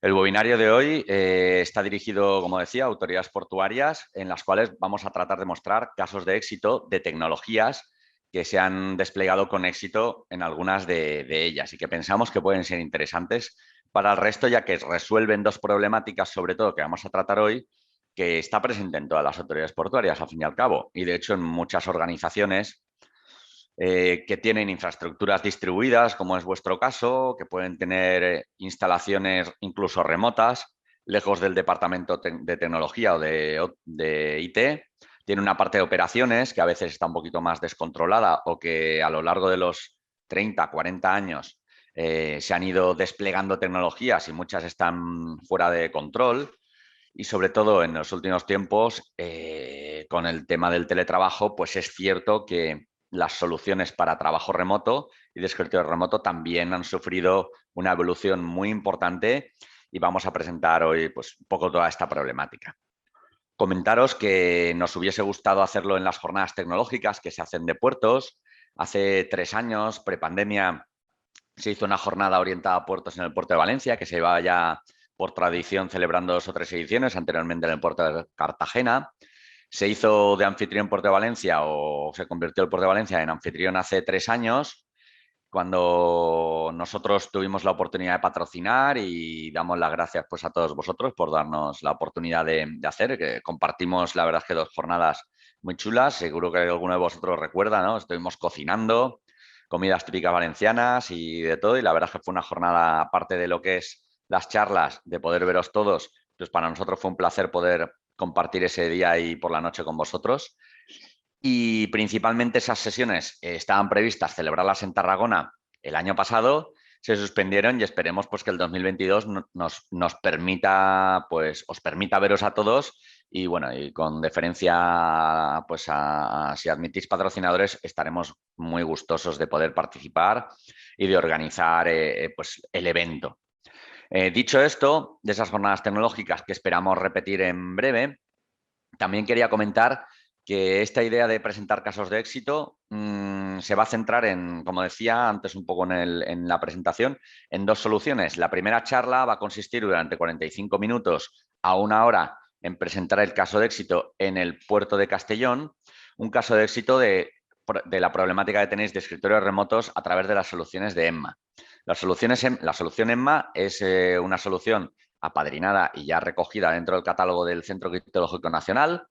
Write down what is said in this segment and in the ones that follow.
El webinario de hoy está dirigido, como decía, a autoridades portuarias en las cuales vamos a tratar de mostrar casos de éxito de tecnologías que se han desplegado con éxito en algunas de ellas y que pensamos que pueden ser interesantes para el resto, ya que resuelven dos problemáticas, sobre todo, que vamos a tratar hoy, que está presente en todas las autoridades portuarias, al fin y al cabo, y de hecho en muchas organizaciones que tienen infraestructuras distribuidas, como es vuestro caso, que pueden tener instalaciones incluso remotas, lejos del departamento de tecnología o de IT. Tiene una parte de operaciones que a veces está un poquito más descontrolada o que a lo largo de los 30, 40 años se han ido desplegando tecnologías y muchas están fuera de control. Y sobre todo en los últimos tiempos, con el tema del teletrabajo, pues es cierto que las soluciones para trabajo remoto y de escritorio remoto también han sufrido una evolución muy importante y vamos a presentar hoy pues, un poco toda esta problemática. Comentaros que nos hubiese gustado hacerlo en las jornadas tecnológicas que se hacen de puertos. Hace 3 años, prepandemia, se hizo una jornada orientada a puertos en el puerto de Valencia, que se llevaba ya por tradición celebrando 2 o 3 ediciones, anteriormente en el puerto de Cartagena. Se hizo de anfitrión Puerto de Valencia o se convirtió el Puerto de Valencia en anfitrión hace 3 años, cuando nosotros tuvimos la oportunidad de patrocinar y damos las gracias pues, a todos vosotros por darnos la oportunidad de hacer, que compartimos la verdad es que 2 jornadas muy chulas, seguro que alguno de vosotros recuerda, ¿no? Estuvimos cocinando, comidas típicas valencianas y de todo, y la verdad es que fue una jornada, aparte de lo que es las charlas, de poder veros todos, pues para nosotros fue un placer poder compartir ese día y por la noche con vosotros. Y principalmente esas sesiones estaban previstas celebrarlas en Tarragona el año pasado, se suspendieron y esperemos pues, que el 2022 nos permita, pues, os permita veros a todos y bueno, y con deferencia, pues si admitís patrocinadores, estaremos muy gustosos de poder participar y de organizar pues, el evento. Dicho esto, de esas jornadas tecnológicas que esperamos repetir en breve, también quería comentar que esta idea de presentar casos de éxito se va a centrar en, como decía antes un poco en la presentación, en 2 soluciones. La primera charla va a consistir durante 45 minutos a 1 hora en presentar el caso de éxito en el puerto de Castellón, un caso de éxito de la problemática que tenéis de escritorios remotos a través de las soluciones de EMMA. La solución EMMA es una solución apadrinada y ya recogida dentro del catálogo del Centro Criptológico Nacional.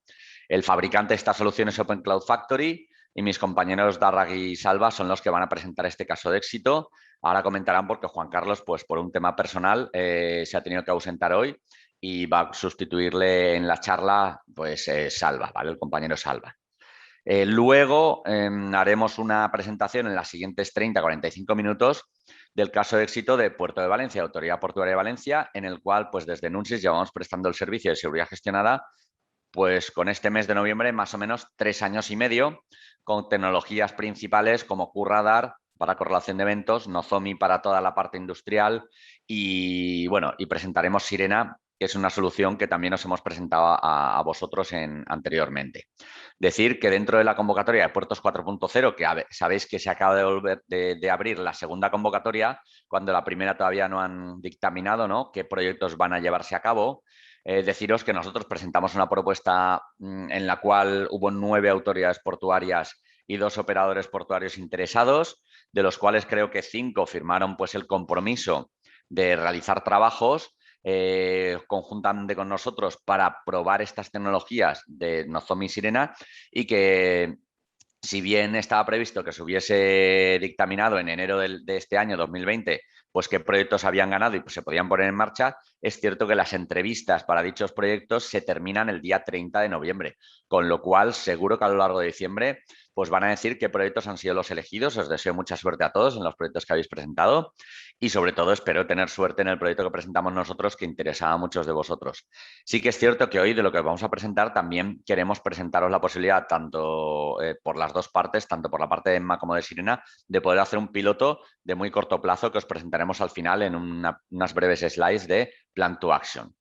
El fabricante de esta solución es Open Cloud Factory y mis compañeros Darragh y Salva son los que van a presentar este caso de éxito. Ahora comentarán porque Juan Carlos, pues por un tema personal, se ha tenido que ausentar hoy y va a sustituirle en la charla pues Salva, ¿vale? El compañero Salva. Luego haremos una presentación en las siguientes 30-45 minutos del caso de éxito de Puerto de Valencia, Autoridad Portuaria de Valencia, en el cual pues desde Nunsis llevamos prestando el servicio de seguridad gestionada pues con este mes de noviembre más o menos 3 años y medio, con tecnologías principales como QRadar para correlación de eventos, Nozomi para toda la parte industrial y bueno, y presentaremos Sirena, que es una solución que también os hemos presentado a vosotros anteriormente. Decir que dentro de la convocatoria de Puertos 4.0, que sabéis que se acaba de abrir la segunda convocatoria, cuando la primera todavía no han dictaminado, ¿no?, qué proyectos van a llevarse a cabo. Deciros que nosotros presentamos una propuesta en la cual hubo 9 autoridades portuarias y 2 operadores portuarios interesados, de los cuales creo que 5 firmaron pues, el compromiso de realizar trabajos conjuntamente con nosotros para probar estas tecnologías de Nozomi y Sirena, y que si bien estaba previsto que se hubiese dictaminado en enero de este año 2020, pues qué proyectos habían ganado y pues, se podían poner en marcha, es cierto que las entrevistas para dichos proyectos se terminan el día 30 de noviembre, con lo cual seguro que a lo largo de diciembre pues van a decir qué proyectos han sido los elegidos. Os deseo mucha suerte a todos en los proyectos que habéis presentado y sobre todo espero tener suerte en el proyecto que presentamos nosotros, que interesaba a muchos de vosotros. Sí que es cierto que hoy de lo que vamos a presentar también queremos presentaros la posibilidad, tanto por las 2 partes, tanto por la parte de Emma como de Sirena, de poder hacer un piloto de muy corto plazo que os presentaremos al final en unas breves slides de Plan to Action.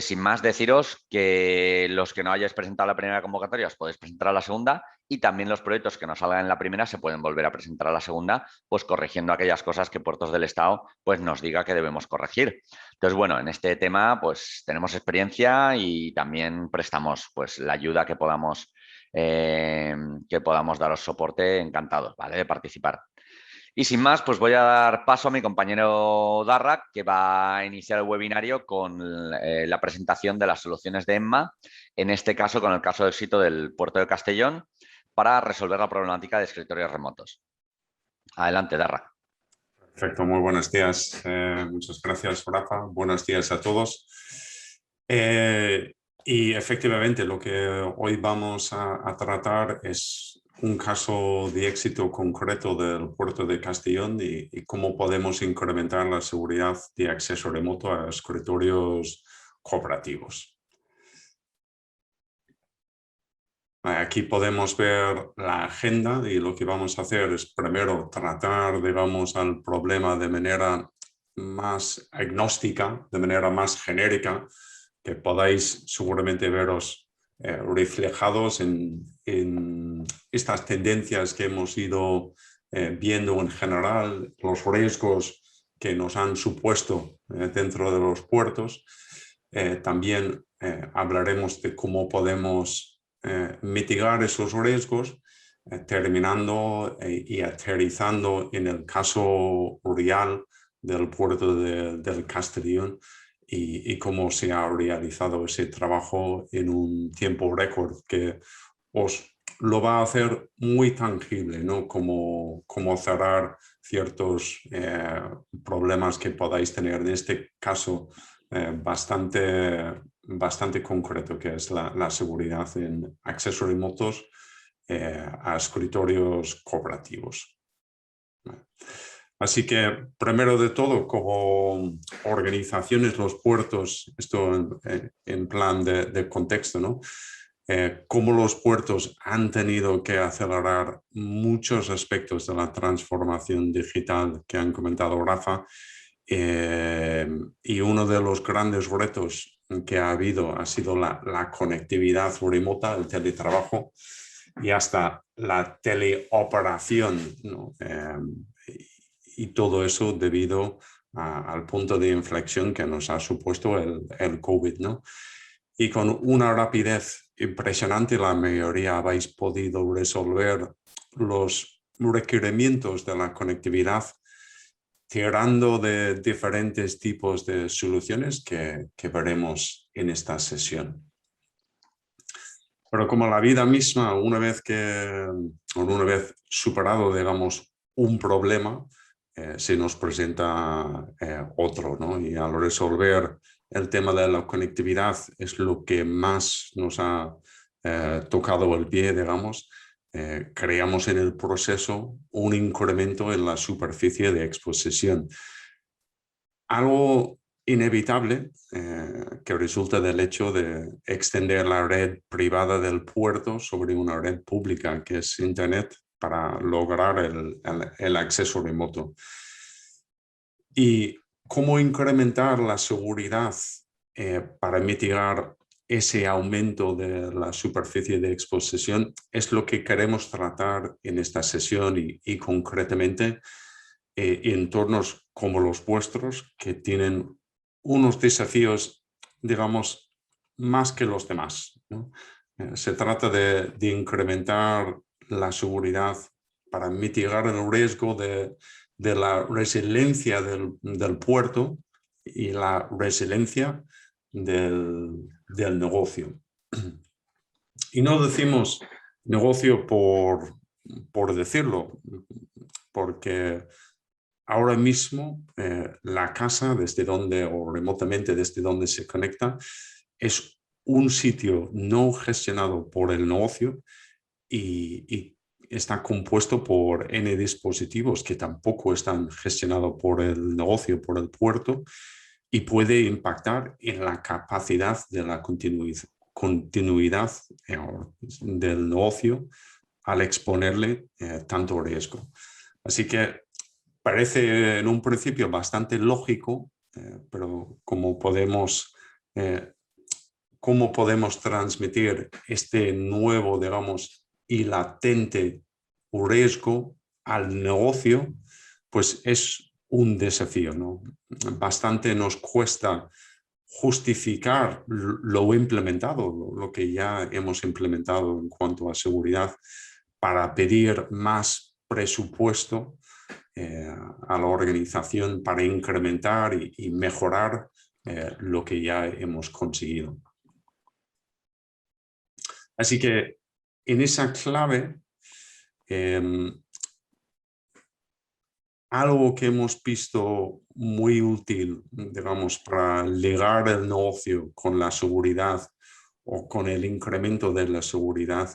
Sin más, deciros que los que no hayáis presentado la primera convocatoria os podéis presentar a la segunda y también los proyectos que no salgan en la primera se pueden volver a presentar a la segunda, pues corrigiendo aquellas cosas que Puertos del Estado pues, nos diga que debemos corregir. Entonces, bueno, en este tema pues tenemos experiencia y también prestamos pues, la ayuda que podamos daros soporte, encantados, ¿vale? De participar. Y sin más, pues voy a dar paso a mi compañero Darrak, que va a iniciar el webinario con la presentación de las soluciones de EMMA, en este caso con el caso de éxito del puerto de Castellón, para resolver la problemática de escritorios remotos. Adelante, Darrak. Perfecto, muy buenos días. Muchas gracias, Rafa. Buenos días a todos. Y efectivamente, lo que hoy vamos a tratar es un caso de éxito concreto del puerto de Castellón y cómo podemos incrementar la seguridad de acceso remoto a escritorios cooperativos. Aquí podemos ver la agenda y lo que vamos a hacer es primero tratar, digamos, al problema de manera más agnóstica, de manera más genérica, que podáis seguramente veros reflejados en estas tendencias que hemos ido viendo en general, los riesgos que nos han supuesto dentro de los puertos. También hablaremos de cómo podemos mitigar esos riesgos, terminando y aterrizando en el caso real del puerto del Castellón y cómo se ha realizado ese trabajo en un tiempo récord que os lo va a hacer muy tangible, ¿no? Como cerrar ciertos problemas que podáis tener. En este caso, bastante concreto, que es la seguridad en accesos remotos a escritorios cooperativos. Así que, primero de todo, como organizaciones, los puertos, esto en plan de contexto, ¿no? Cómo los puertos han tenido que acelerar muchos aspectos de la transformación digital que han comentado Rafa. Y uno de los grandes retos que ha habido ha sido la conectividad remota, el teletrabajo y hasta la teleoperación, ¿no? Y todo eso debido al punto de inflexión que nos ha supuesto el COVID, ¿no? Y con una rapidez impresionante, la mayoría habéis podido resolver los requerimientos de la conectividad tirando de diferentes tipos de soluciones que veremos en esta sesión. Pero como la vida misma, una vez superado, digamos, un problema, se nos presenta otro, ¿no? Y al resolver el tema de la conectividad es lo que más nos ha tocado el pie, digamos. Creamos en el proceso un incremento en la superficie de exposición. Algo inevitable que resulta del hecho de extender la red privada del puerto sobre una red pública que es Internet para lograr el acceso remoto. Y cómo incrementar la seguridad para mitigar ese aumento de la superficie de exposición es lo que queremos tratar en esta sesión y concretamente entornos como los vuestros que tienen unos desafíos, digamos, más que los demás, ¿no? Se trata de incrementar la seguridad para mitigar el riesgo de la resiliencia del puerto y la resiliencia del negocio. Y no decimos negocio por decirlo, porque ahora mismo la casa desde donde o remotamente desde donde se conecta es un sitio no gestionado por el negocio y está compuesto por N dispositivos que tampoco están gestionados por el negocio, por el puerto, y puede impactar en la capacidad de la continuidad del negocio al exponerle tanto riesgo. Así que parece en un principio bastante lógico, pero como podemos cómo podemos transmitir este nuevo, digamos, y latente riesgo al negocio, pues es un desafío, ¿no? Bastante nos cuesta justificar lo implementado, lo que ya hemos implementado en cuanto a seguridad, para pedir más presupuesto a la organización para incrementar y mejorar lo que ya hemos conseguido. Así que en esa clave, algo que hemos visto muy útil, digamos, para ligar el negocio con la seguridad o con el incremento de la seguridad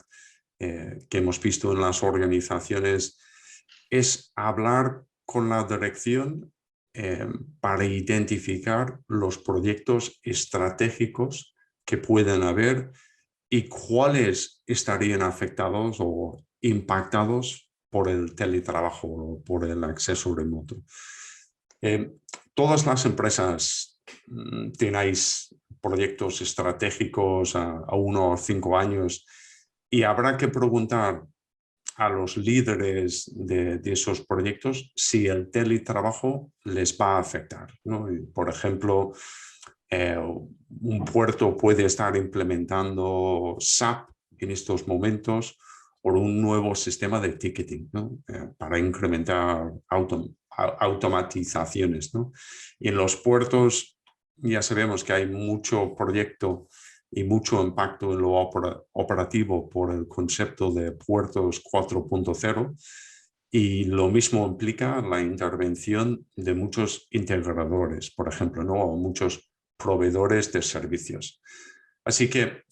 que hemos visto en las organizaciones, es hablar con la dirección para identificar los proyectos estratégicos que pueden haber y cuáles estarían afectados o impactados por el teletrabajo o por el acceso remoto. Todas las empresas tenéis proyectos estratégicos a 1 o 5 años y habrá que preguntar a los líderes de esos proyectos si el teletrabajo les va a afectar, ¿no? Por ejemplo, un puerto puede estar implementando SAP en estos momentos o un nuevo sistema de ticketing, ¿no? Para incrementar automatizaciones, ¿no? Y en los puertos ya sabemos que hay mucho proyecto y mucho impacto en lo operativo por el concepto de puertos 4.0, y lo mismo implica la intervención de muchos integradores, por ejemplo, ¿no? O muchos proveedores de servicios. Así que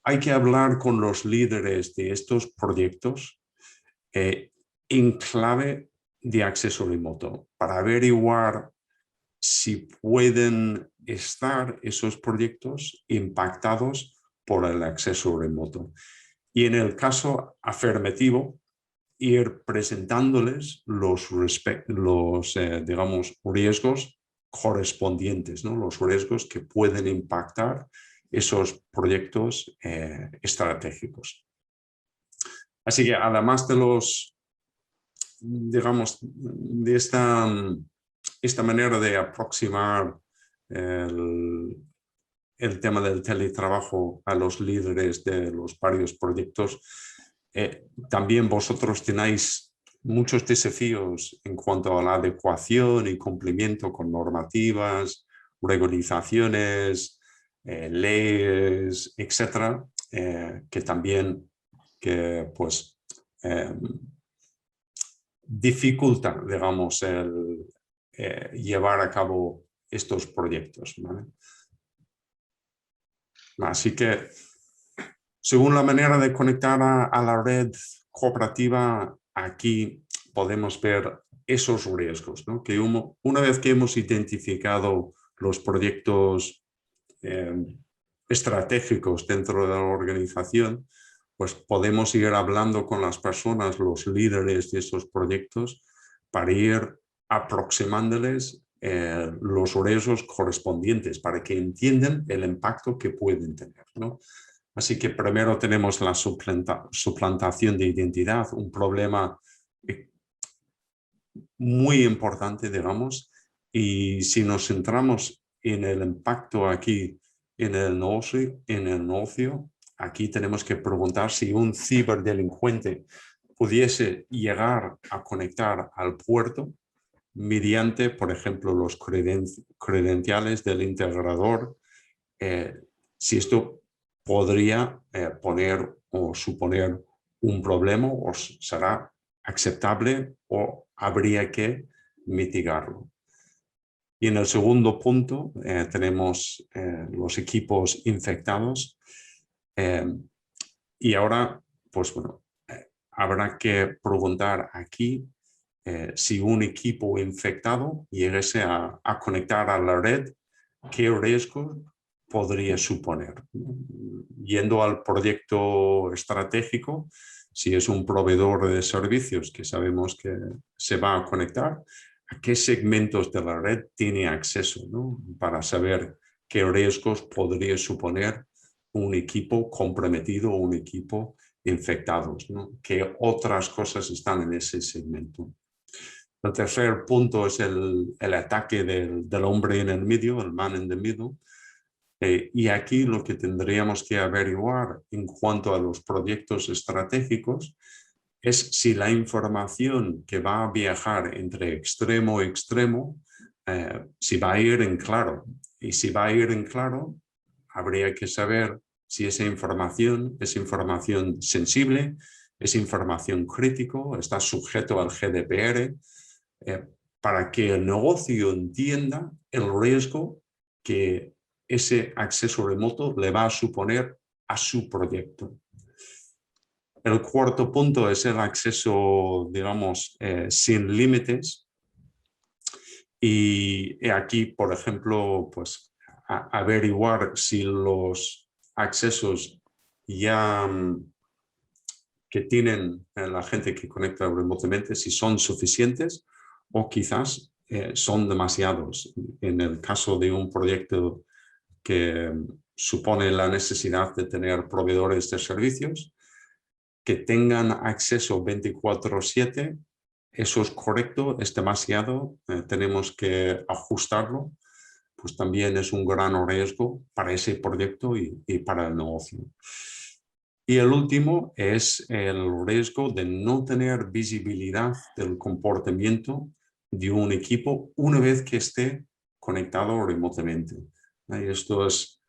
hay que hablar con los líderes de estos proyectos en clave de acceso remoto para averiguar si pueden estar esos proyectos impactados por el acceso remoto. Y en el caso afirmativo, ir presentándoles los digamos, riesgos correspondientes, ¿no? Los riesgos que pueden impactar esos proyectos estratégicos. Así que además de los, digamos, de esta manera de aproximar el tema del teletrabajo a los líderes de los varios proyectos, también vosotros tenéis muchos desafíos en cuanto a la adecuación y cumplimiento con normativas, regularizaciones, leyes, etcétera, que también pues, dificulta, digamos, el llevar a cabo estos proyectos, ¿vale? Así que, según la manera de conectar a la red cooperativa, aquí podemos ver esos riesgos, ¿no? Que una vez que hemos identificado los proyectos estratégicos dentro de la organización, pues podemos ir hablando con las personas, los líderes de esos proyectos, para ir aproximándoles los riesgos correspondientes para que entiendan el impacto que pueden tener, ¿no? Así que primero tenemos la suplantación de identidad, un problema muy importante, digamos, y si nos centramos en el impacto aquí en el negocio, aquí tenemos que preguntar si un ciberdelincuente pudiese llegar a conectar al puerto mediante, por ejemplo, los credenciales del integrador, si esto podría poner o suponer un problema o será aceptable o habría que mitigarlo. Y en el segundo punto tenemos los equipos infectados y ahora, pues bueno, habrá que preguntar aquí si un equipo infectado llegase a conectar a la red, ¿qué riesgo podría suponer? Yendo al proyecto estratégico, si es un proveedor de servicios que sabemos que se va a conectar, ¿a qué segmentos de la red tiene acceso, ¿no? Para saber qué riesgos podría suponer un equipo comprometido o un equipo infectado, ¿no? ¿Qué otras cosas están en ese segmento? El tercer punto es el ataque del hombre en el medio, el man in the middle. Y aquí lo que tendríamos que averiguar en cuanto a los proyectos estratégicos es si la información que va a viajar entre extremo y extremo, si va a ir en claro. Y si va a ir en claro, habría que saber si esa información es información sensible, es información crítico, está sujeto al GDPR, para que el negocio entienda el riesgo que ese acceso remoto le va a suponer a su proyecto. El cuarto punto es el acceso, digamos, sin límites. Y aquí, por ejemplo, pues averiguar si los accesos ya que tienen la gente que conecta remotamente, si son suficientes o quizás son demasiados. En el caso de un proyecto que supone la necesidad de tener proveedores de servicios, que tengan acceso 24/7, eso es correcto, es demasiado, tenemos que ajustarlo, pues también es un gran riesgo para ese proyecto y para el negocio. Y el último es el riesgo de no tener visibilidad del comportamiento de un equipo una vez que esté conectado remotamente. Y esto es,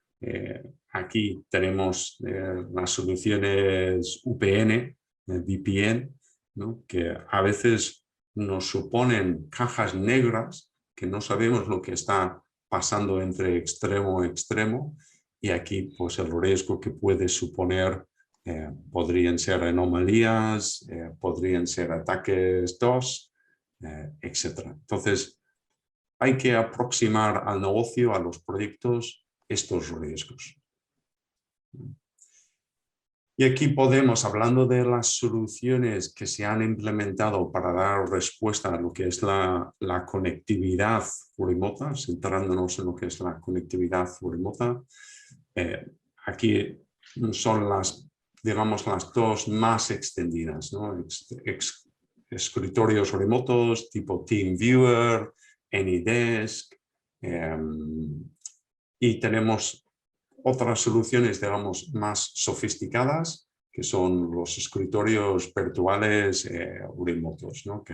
aquí tenemos las soluciones VPN, VPN, ¿no? Que a veces nos suponen cajas negras que no sabemos lo que está pasando entre extremo y extremo, y aquí pues el riesgo que puede suponer podrían ser anomalías, podrían ser ataques DOS, etc. Entonces, hay que aproximar al negocio, a los proyectos, estos riesgos. Y aquí podemos, hablando de las soluciones que se han implementado para dar respuesta a lo que es la conectividad remota, centrándonos en lo que es la conectividad remota, aquí son digamos, las dos más extendidas, ¿no? Escritorios remotos tipo TeamViewer, AnyDesk, y tenemos otras soluciones, digamos, más sofisticadas, que son los escritorios virtuales remotos, ¿no?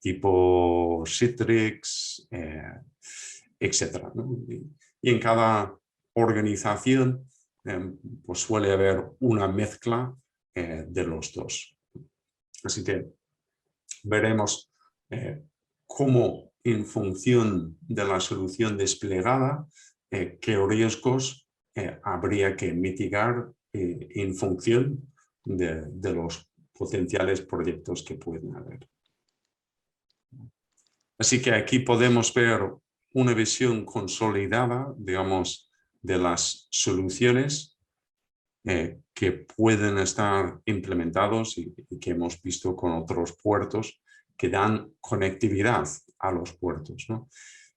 Tipo Citrix, etc., ¿no? Y en cada organización pues suele haber una mezcla de los dos. Así que veremos cómo, en función de la solución desplegada, qué riesgos habría que mitigar en función de los potenciales proyectos que pueden haber. Así que aquí podemos ver una visión consolidada, digamos, de las soluciones que pueden estar implementados y que hemos visto con otros puertos que dan conectividad a los puertos, ¿no?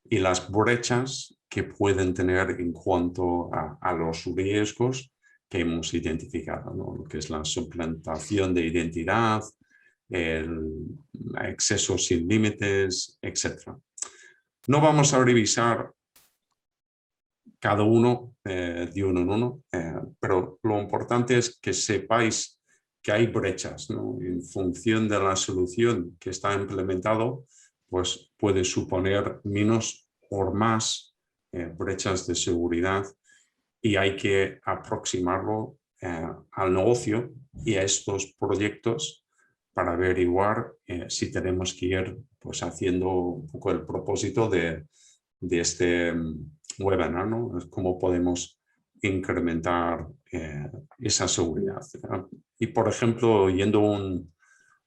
Y las brechas que pueden tener en cuanto a los riesgos que hemos identificado, ¿no? Lo que es la suplantación de identidad, el acceso sin límites, etc. No vamos a revisar cada uno de uno en uno, pero lo importante es que sepáis que hay brechas, ¿no? En función de la solución que está implementado, pues puede suponer menos o más brechas de seguridad, y hay que aproximarlo al negocio y a estos proyectos para averiguar si tenemos que ir pues haciendo un poco el propósito de este webinar, ¿no? Cómo podemos incrementar esa seguridad. Y, por ejemplo, yendo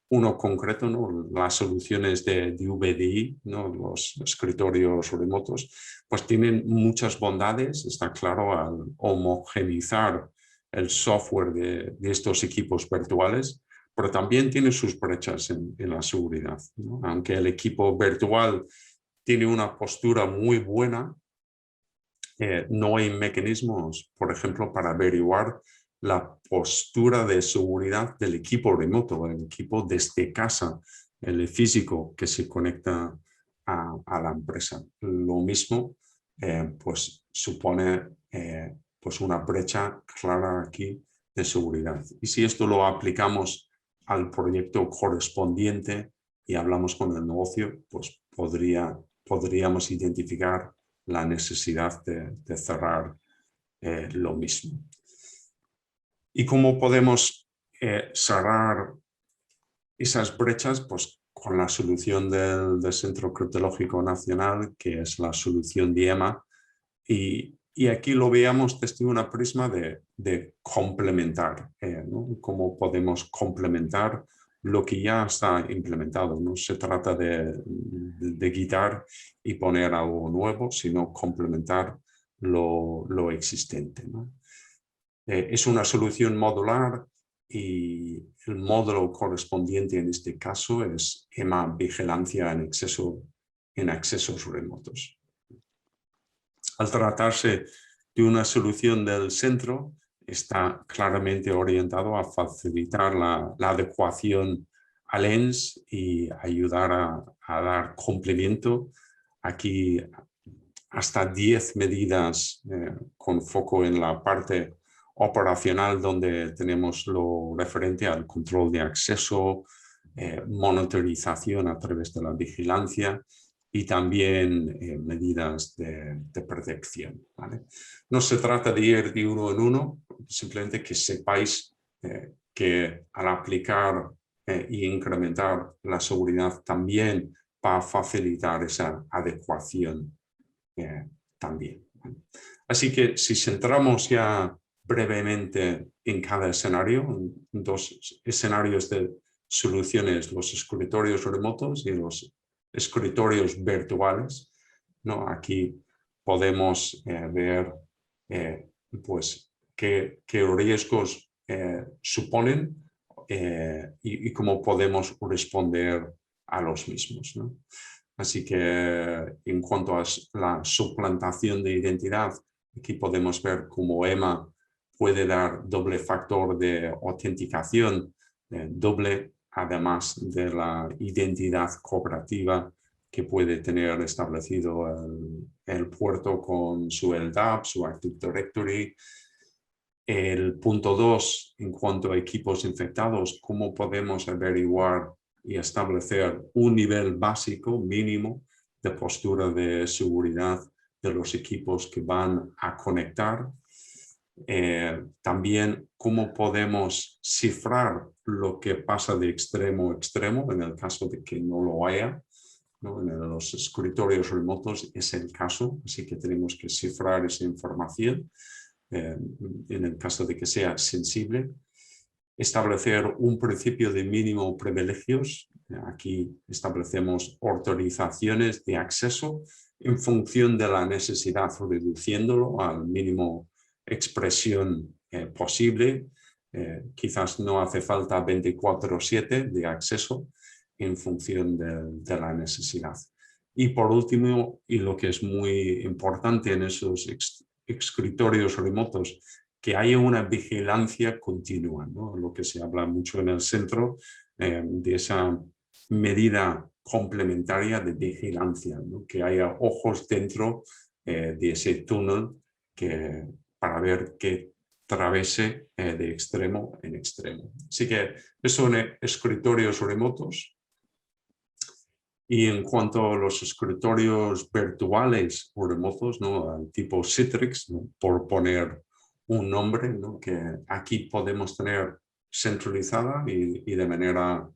uno concreto, ¿no? Las soluciones de VDI, ¿no? Los escritorios remotos, pues tienen muchas bondades, está claro, al homogeneizar el software de estos equipos virtuales, pero también tiene sus brechas en la seguridad, ¿no? Aunque el equipo virtual tiene una postura muy buena, no hay mecanismos, por ejemplo, para averiguar la postura de seguridad del equipo remoto, el equipo desde casa, el físico que se conecta a la empresa. Lo mismo pues supone pues una brecha clara aquí de seguridad. Y si esto lo aplicamos al proyecto correspondiente y hablamos con el negocio, pues podríamos identificar la necesidad de cerrar lo mismo. ¿Y cómo podemos cerrar esas brechas? Pues con la solución del Centro Criptológico Nacional, que es la solución DIEMA, y aquí lo veamos desde una prisma de complementar, ¿no? Cómo podemos complementar lo que ya está implementado. No se trata de quitar y poner algo nuevo, sino complementar lo existente, ¿no? Es una solución modular y el módulo correspondiente en este caso es EMA Vigilancia en accesos remotos. Al tratarse de una solución del centro, está claramente orientado a facilitar la adecuación al ENS y ayudar a dar cumplimiento aquí hasta 10 medidas con foco en la parte operacional, donde tenemos lo referente al control de acceso, monitorización a través de la vigilancia y también medidas de protección, ¿vale? No se trata de ir de uno en uno, simplemente que sepáis que al aplicar y incrementar la seguridad también va a facilitar esa adecuación también. Así que si centramos ya brevemente en cada escenario, en dos escenarios de soluciones, los escritorios remotos y los escritorios virtuales, ¿no? Aquí podemos ver pues qué riesgos suponen y cómo podemos responder a los mismos, ¿no? Así que en cuanto a la suplantación de identidad, aquí podemos ver cómo EMA puede dar doble factor de autenticación, doble, además de la identidad cooperativa que puede tener establecido el puerto con su LDAP, su Active Directory. El punto 2, en cuanto a equipos infectados, cómo podemos averiguar y establecer un nivel básico mínimo de postura de seguridad de los equipos que van a conectar. También cómo podemos cifrar lo que pasa de extremo a extremo en el caso de que no lo haya, ¿no? En los escritorios remotos es el caso, así que tenemos que cifrar esa información en el caso de que sea sensible. Establecer un principio de mínimo privilegios. Aquí establecemos autorizaciones de acceso en función de la necesidad, reduciéndolo al mínimo expresión posible. Quizás no hace falta 24/7 de acceso en función de la necesidad. Y por último, y lo que es muy importante en esos escritorios remotos, que haya una vigilancia continua, ¿no? Lo que se habla mucho en el centro de esa medida complementaria de vigilancia, ¿no? Que haya ojos dentro de ese túnel para ver qué travese de extremo en extremo. Así que son escritorios remotos. Y en cuanto a los escritorios virtuales o remotos, ¿no? Tipo Citrix, ¿no? Por poner un nombre, ¿no? Que aquí podemos tener centralizada y de manera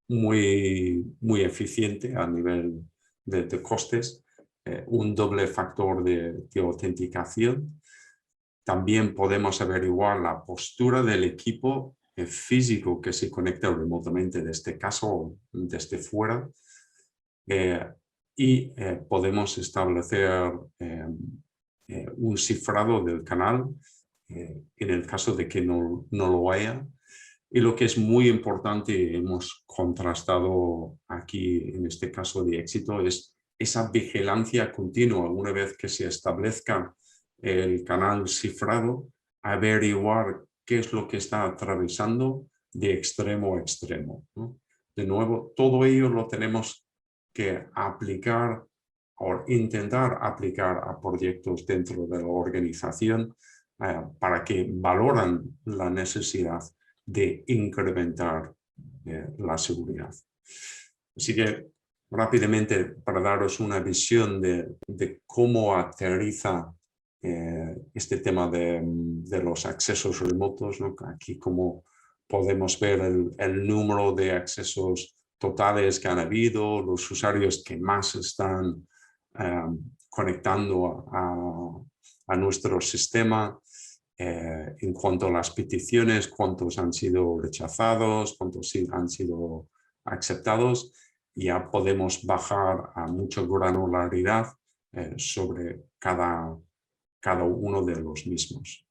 muy eficiente a nivel de costes, un doble factor de autenticación. También podemos averiguar la postura del equipo físico que se conecta remotamente, de este caso desde fuera, y podemos establecer un cifrado del canal en el caso de que no lo haya. Y lo que es muy importante, hemos contrastado aquí en este caso de éxito, es esa vigilancia continua, una vez que se establezca el canal cifrado, averiguar qué es lo que está atravesando de extremo a extremo, ¿no? De nuevo, todo ello lo tenemos que aplicar o intentar aplicar a proyectos dentro de la organización para que valoran la necesidad de incrementar la seguridad. Así que rápidamente, para daros una visión de cómo aterriza este tema de los accesos remotos, ¿no? Aquí como podemos ver el número de accesos totales que han habido, los usuarios que más están conectando a nuestro sistema, en cuanto a las peticiones, cuántos han sido rechazados, cuántos han sido aceptados. Ya podemos bajar a mucha granularidad sobre cada uno de los mismos.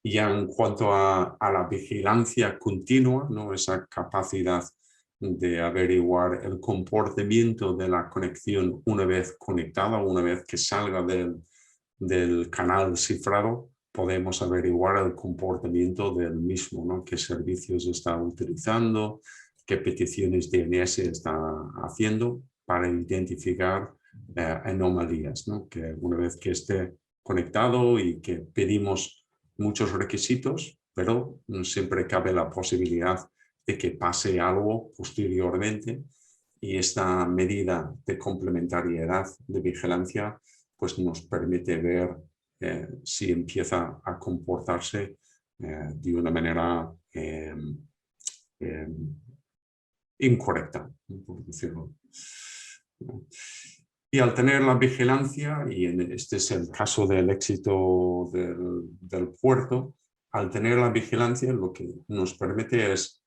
Y ya en cuanto a la vigilancia continua, ¿no? Esa capacidad de averiguar el comportamiento de la conexión una vez conectada, una vez que salga del canal cifrado, podemos averiguar el comportamiento del mismo, ¿no? Qué servicios está utilizando, qué peticiones DNS está haciendo para identificar anomalías, ¿no? Que una vez que esté conectado y que pedimos muchos requisitos, pero siempre cabe la posibilidad de que pase algo posteriormente y esta medida de complementariedad de vigilancia pues nos permite ver si empieza a comportarse de una manera incorrecta, por decirlo. Y al tener la vigilancia, y este es el caso del éxito del puerto, al tener la vigilancia lo que nos permite es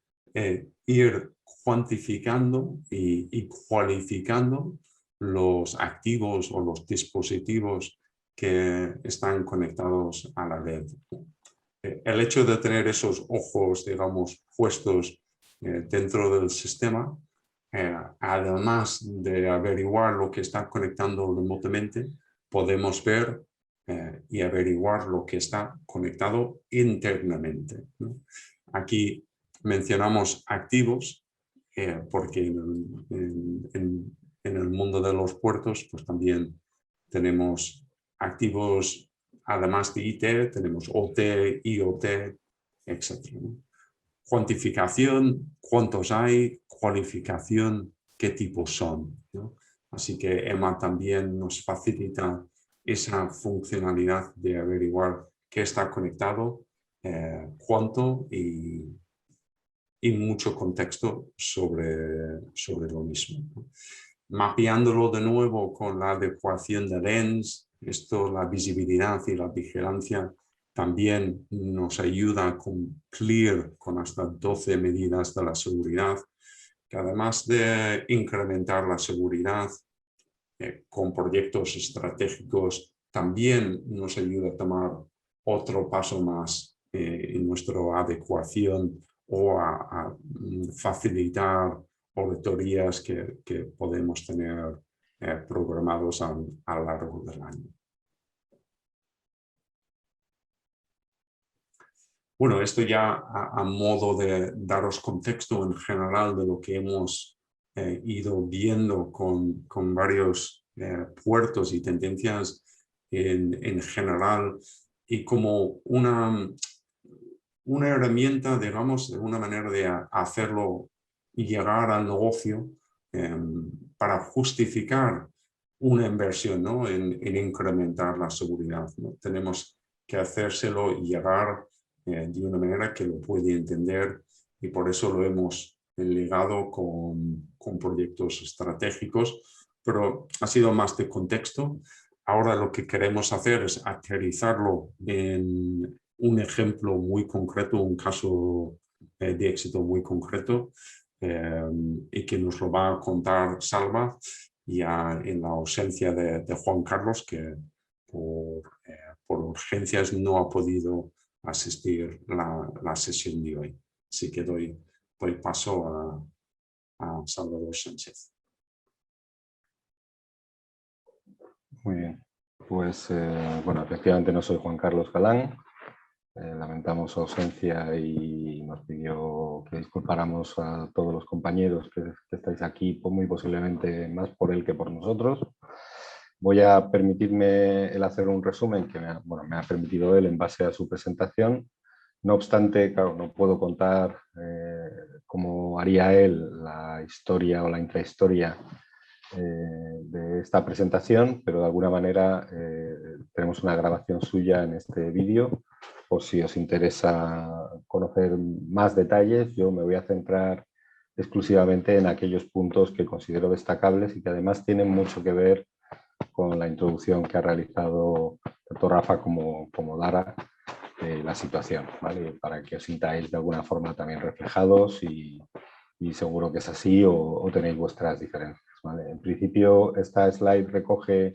ir cuantificando y cualificando los activos o los dispositivos que están conectados a la red. El hecho de tener esos ojos, digamos, puestos dentro del sistema, además de averiguar lo que está conectando remotamente, podemos ver y averiguar lo que está conectado internamente, ¿no? Aquí mencionamos activos porque en el mundo de los puertos pues también tenemos activos, además de IT, tenemos OT, IoT, etc., ¿no? Cuantificación, cuántos hay, cualificación, qué tipos son, ¿no? Así que EMA también nos facilita esa funcionalidad de averiguar qué está conectado, cuánto y mucho contexto sobre lo mismo, ¿no? Mapeándolo de nuevo con la adecuación de lens, esto, la visibilidad y la vigilancia también nos ayuda a cumplir con hasta 12 medidas de la seguridad, que además de incrementar la seguridad con proyectos estratégicos, también nos ayuda a tomar otro paso más en nuestra adecuación o a facilitar auditorías que podemos tener programados a lo largo del año. Bueno, esto ya a modo de daros contexto en general de lo que hemos ido viendo con varios puertos y tendencias en general y como una herramienta, digamos, de una manera de hacerlo y llegar al negocio para justificar una inversión, ¿no? en incrementar la seguridad, ¿no? Tenemos que hacérselo llegar de una manera que lo puede entender y por eso lo hemos ligado con proyectos estratégicos, pero ha sido más de contexto. Ahora lo que queremos hacer es aterrizarlo en un ejemplo muy concreto, un caso de éxito muy concreto y que nos lo va a contar Salva ya en la ausencia de Juan Carlos, que por urgencias no ha podido asistir la sesión de hoy. Así que doy paso a Salvador Sánchez. Muy bien. Pues, bueno, efectivamente no soy Juan Carlos Galán. Lamentamos su ausencia y nos pidió que disculpáramos a todos los compañeros que estáis aquí, muy posiblemente más por él que por nosotros. Voy a permitirme el hacer un resumen que me ha permitido él en base a su presentación. No obstante, claro, no puedo contar cómo haría él la historia o la intrahistoria de esta presentación, pero de alguna manera tenemos una grabación suya en este vídeo. Por si os interesa conocer más detalles, yo me voy a centrar exclusivamente en aquellos puntos que considero destacables y que además tienen mucho que ver con la introducción que ha realizado tanto Rafa como Dara de la situación, ¿vale? Para que os sintáis de alguna forma también reflejados y seguro que es así o tenéis vuestras diferencias, ¿vale? En principio, esta slide recoge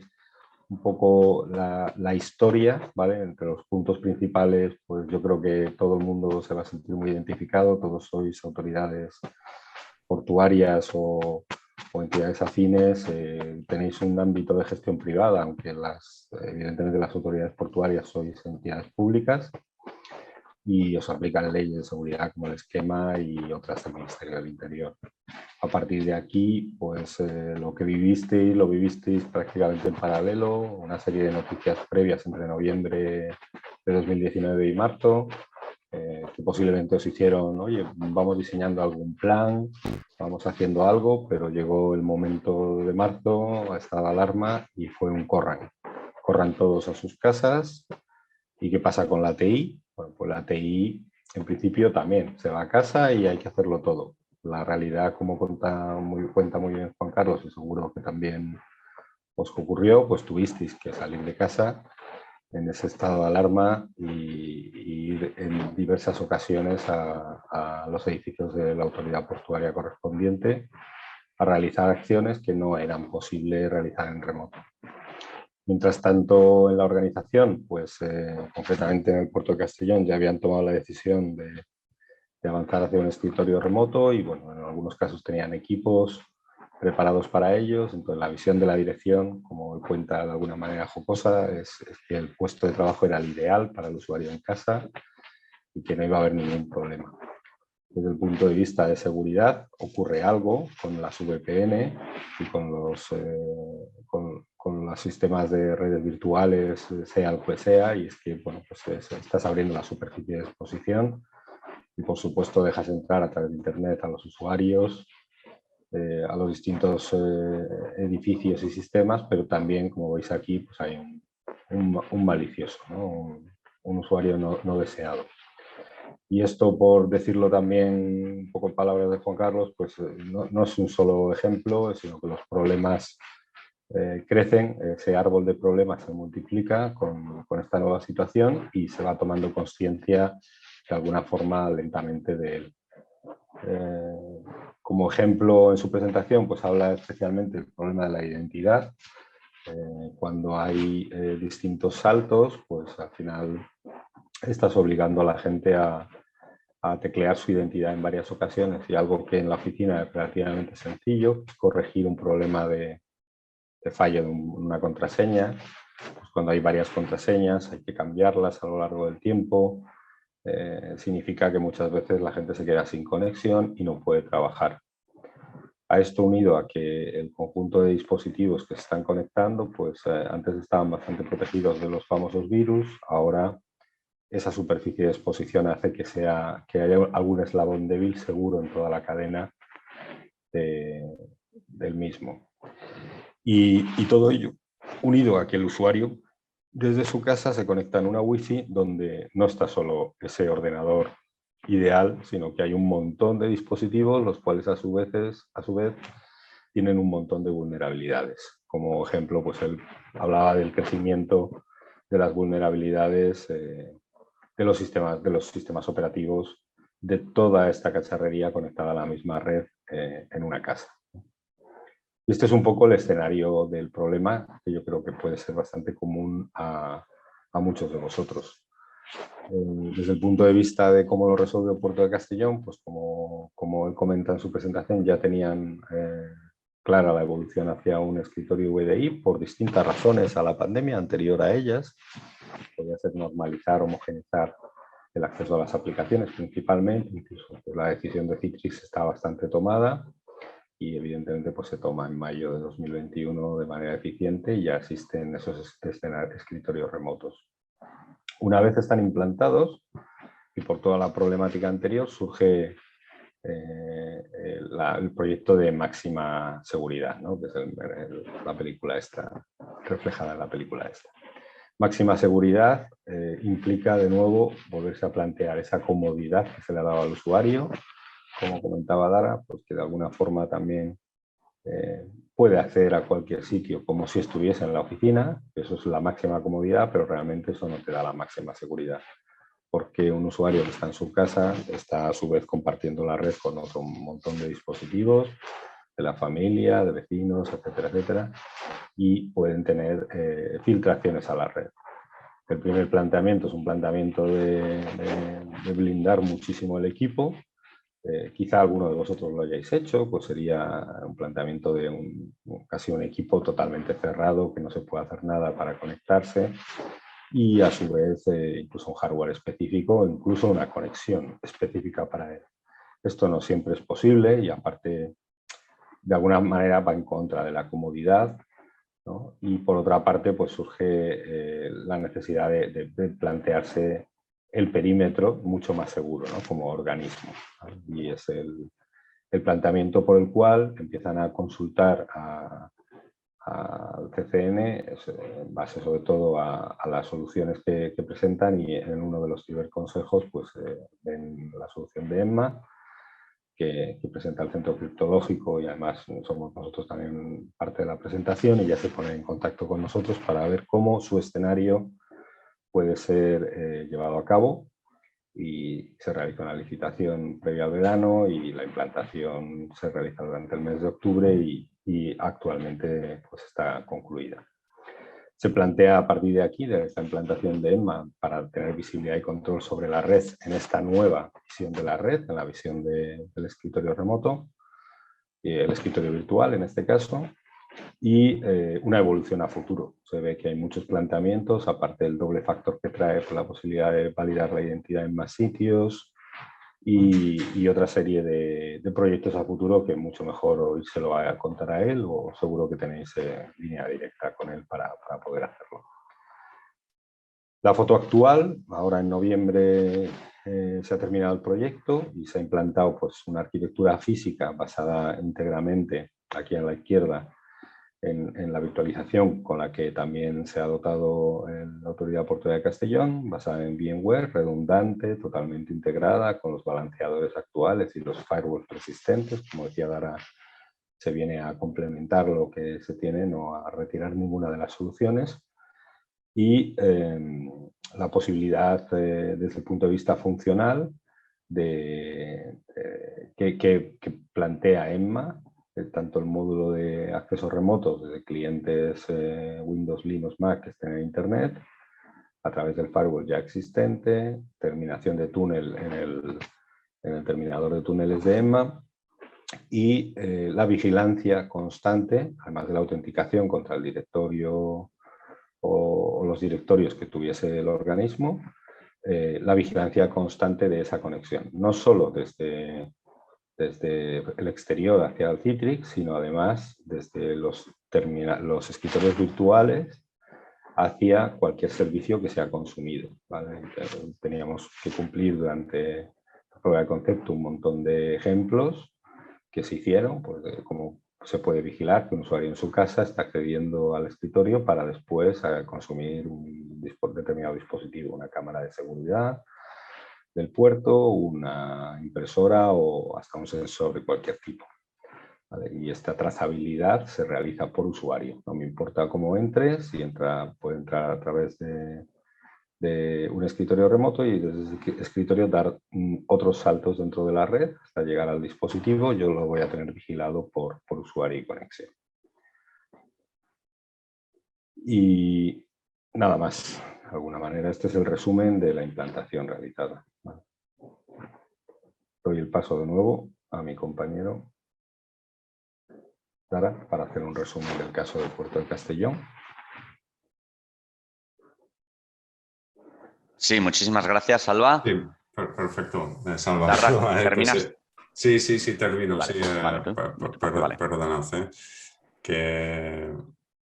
un poco la historia, ¿vale? Entre los puntos principales, pues yo creo que todo el mundo se va a sentir muy identificado, todos sois autoridades portuarias o entidades afines, tenéis un ámbito de gestión privada, aunque evidentemente las autoridades portuarias sois entidades públicas y os aplican leyes de seguridad como el esquema y otras del Ministerio del Interior. A partir de aquí, pues lo que vivisteis, lo vivisteis prácticamente en paralelo, una serie de noticias previas entre noviembre de 2019 y marzo, que posiblemente os hicieron, oye, vamos diseñando algún plan, vamos haciendo algo, pero llegó el momento de marzo, estaba la alarma y fue un corran. Corran todos a sus casas. ¿Y qué pasa con la TI? Bueno, pues la TI en principio también se va a casa y hay que hacerlo todo. La realidad, como cuenta muy bien Juan Carlos, y seguro que también os ocurrió, pues tuvisteis que salir de casa en ese estado de alarma y ir en diversas ocasiones a los edificios de la autoridad portuaria correspondiente a realizar acciones que no eran posible realizar en remoto. Mientras tanto, en la organización, pues concretamente en el puerto de Castellón, ya habían tomado la decisión de avanzar hacia un escritorio remoto y, bueno, en algunos casos tenían equipos preparados para ellos. Entonces, la visión de la dirección, como cuenta de alguna manera jocosa, es que el puesto de trabajo era el ideal para el usuario en casa y que no iba a haber ningún problema. Desde el punto de vista de seguridad, ocurre algo con las VPN y con los sistemas de redes virtuales, sea el que sea, y es que, bueno, pues estás abriendo la superficie de exposición y, por supuesto, dejas entrar a través de Internet a los usuarios, a los distintos edificios y sistemas, pero también, como veis aquí, pues hay un malicioso, ¿no? un usuario no deseado. Y esto, por decirlo también un poco en palabras de Juan Carlos, pues no es un solo ejemplo, sino que los problemas crecen, ese árbol de problemas se multiplica con esta nueva situación y se va tomando conciencia de alguna forma lentamente de él. Como ejemplo en su presentación, pues habla especialmente del problema de la identidad. Cuando hay distintos saltos, pues al final estás obligando a la gente a teclear su identidad en varias ocasiones, y algo que en la oficina es relativamente sencillo, corregir un problema de fallo de una contraseña. Pues cuando hay varias contraseñas hay que cambiarlas a lo largo del tiempo. Significa que muchas veces la gente se queda sin conexión y no puede trabajar. A esto, unido a que el conjunto de dispositivos que se están conectando, pues antes estaban bastante protegidos de los famosos virus, ahora esa superficie de exposición hace que haya algún eslabón débil seguro en toda la cadena del mismo. Y todo ello unido a que el usuario desde su casa se conecta en una wifi donde no está solo ese ordenador ideal, sino que hay un montón de dispositivos, los cuales a su vez tienen un montón de vulnerabilidades. Como ejemplo, pues él hablaba del crecimiento de las vulnerabilidades de los sistemas operativos de toda esta cacharrería conectada a la misma red en una casa. Y este es un poco el escenario del problema, que yo creo que puede ser bastante común a muchos de vosotros. Desde el punto de vista de cómo lo resolvió Puerto de Castellón, pues como él comenta en su presentación, ya tenían clara la evolución hacia un escritorio VDI por distintas razones a la pandemia, anterior a ellas. Podría ser normalizar, homogeneizar el acceso a las aplicaciones principalmente, incluso pues, la decisión de Citrix está bastante tomada y evidentemente pues, se toma en mayo de 2021 de manera eficiente y ya existen esos escritorios remotos. Una vez están implantados y por toda la problemática anterior surge el proyecto de máxima seguridad, ¿no? Que es la película esta, reflejada en la película esta. Máxima seguridad implica de nuevo volverse a plantear esa comodidad que se le ha dado al usuario, como comentaba Dara, pues que de alguna forma también puede acceder a cualquier sitio como si estuviese en la oficina. Eso es la máxima comodidad, pero realmente eso no te da la máxima seguridad, porque un usuario que está en su casa está a su vez compartiendo la red con otro montón de dispositivos, de la familia, de vecinos, etcétera, etcétera, y pueden tener filtraciones a la red. El primer planteamiento es un planteamiento de blindar muchísimo el equipo. Quizá alguno de vosotros lo hayáis hecho, pues sería un planteamiento de casi un equipo totalmente cerrado, que no se puede hacer nada para conectarse, y a su vez incluso un hardware específico, incluso una conexión específica para él. Esto no siempre es posible y aparte de alguna manera va en contra de la comodidad, ¿no? Y por otra parte pues surge la necesidad de plantearse el perímetro mucho más seguro, ¿no? Como organismo, ¿no? Y es el planteamiento por el cual empiezan a consultar al CCN en base sobre todo a las soluciones que presentan, y en uno de los ciberconsejos pues ven la solución de EMMA que presenta el Centro Criptológico, y además somos nosotros también parte de la presentación, y ya se ponen en contacto con nosotros para ver cómo su escenario puede ser llevado a cabo, y se realiza una licitación previa al verano y la implantación se realiza durante el mes de octubre y actualmente pues está concluida. Se plantea a partir de aquí, de esta implantación de EMMA, para tener visibilidad y control sobre la red en esta nueva visión de la red, en la visión del escritorio remoto, el escritorio virtual en este caso, y una evolución a futuro. Se ve que hay muchos planteamientos, aparte del doble factor que trae por la posibilidad de validar la identidad en más sitios, y otra serie de proyectos a futuro que mucho mejor hoy se lo va a contar a él, o seguro que tenéis línea directa con él para poder hacerlo. La foto actual, ahora en noviembre se ha terminado el proyecto y se ha implantado pues, una arquitectura física basada íntegramente aquí a la izquierda en la virtualización, con la que también se ha dotado la Autoridad Portuaria de Castellón, basada en VMware, redundante, totalmente integrada con los balanceadores actuales y los firewalls persistentes. Como decía Dara, se viene a complementar lo que se tiene, no a retirar ninguna de las soluciones. Y la posibilidad desde el punto de vista funcional que plantea EMMA, tanto el módulo de acceso remoto desde clientes Windows, Linux, Mac que estén en Internet, a través del firewall ya existente, terminación de túnel en el terminador de túneles de EMMA, y la vigilancia constante, además de la autenticación contra el directorio o los directorios que tuviese el organismo, la vigilancia constante de esa conexión, no solo desde el exterior hacia el Citrix, sino además desde los escritorios virtuales hacia cualquier servicio que sea consumido, ¿vale? Teníamos que cumplir durante la prueba de concepto un montón de ejemplos que se hicieron, pues, como se puede vigilar que un usuario en su casa está accediendo al escritorio para después consumir un determinado dispositivo, una cámara de seguridad del puerto, una impresora o hasta un sensor de cualquier tipo. ¿Vale? Y esta trazabilidad se realiza por usuario. No me importa cómo entres, si puede entrar a través de un escritorio remoto y desde ese escritorio dar otros saltos dentro de la red hasta llegar al dispositivo. Yo lo voy a tener vigilado por usuario y conexión. Y nada más. De alguna manera, este es el resumen de la implantación realizada. ¿Vale? Doy el paso de nuevo a mi compañero Sara, para hacer un resumen del caso del puerto de Castellón. Sí, muchísimas gracias, Salva. Sí, perfecto, Salva. Darra, Vale, pues, ¿terminas? sí, termino. Vale, Sí, vale, tú. Vale. perdonad,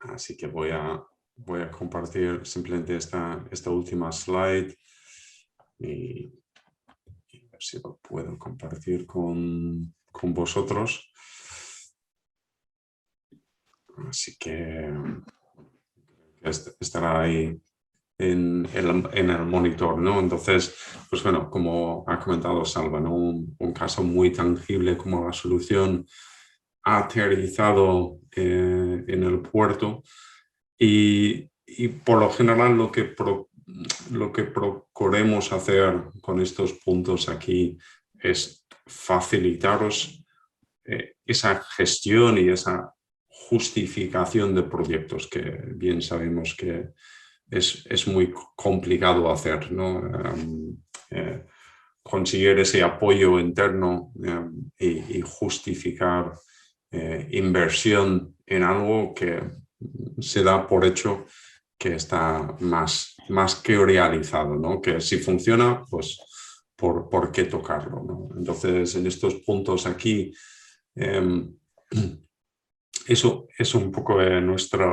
así que voy a compartir simplemente esta última slide y ver si lo puedo compartir con vosotros. Así que estará ahí en el monitor, ¿no? Entonces, pues bueno, como ha comentado Salva, ¿no? Un caso muy tangible como la solución ha aterrizado en el puerto y por lo general lo que procuremos hacer con estos puntos aquí es facilitaros esa gestión y esa justificación de proyectos que bien sabemos que es muy complicado hacer, ¿no? Conseguir ese apoyo interno y justificar inversión en algo que se da por hecho que está más que realizado, ¿no? Que si funciona, pues ¿por qué tocarlo, ¿no? Entonces, en estos puntos aquí, eso es un poco nuestra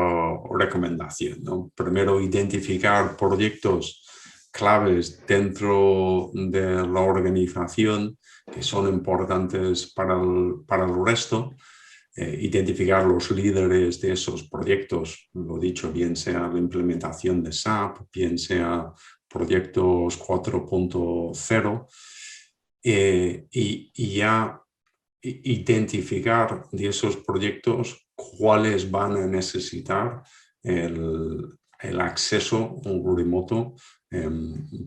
recomendación, ¿no? Primero, identificar proyectos claves dentro de la organización que son importantes para el resto, identificar los líderes de esos proyectos, lo dicho, bien sea la implementación de SAP, bien sea proyectos 4.0, y ya identificar de esos proyectos cuáles van a necesitar el acceso remoto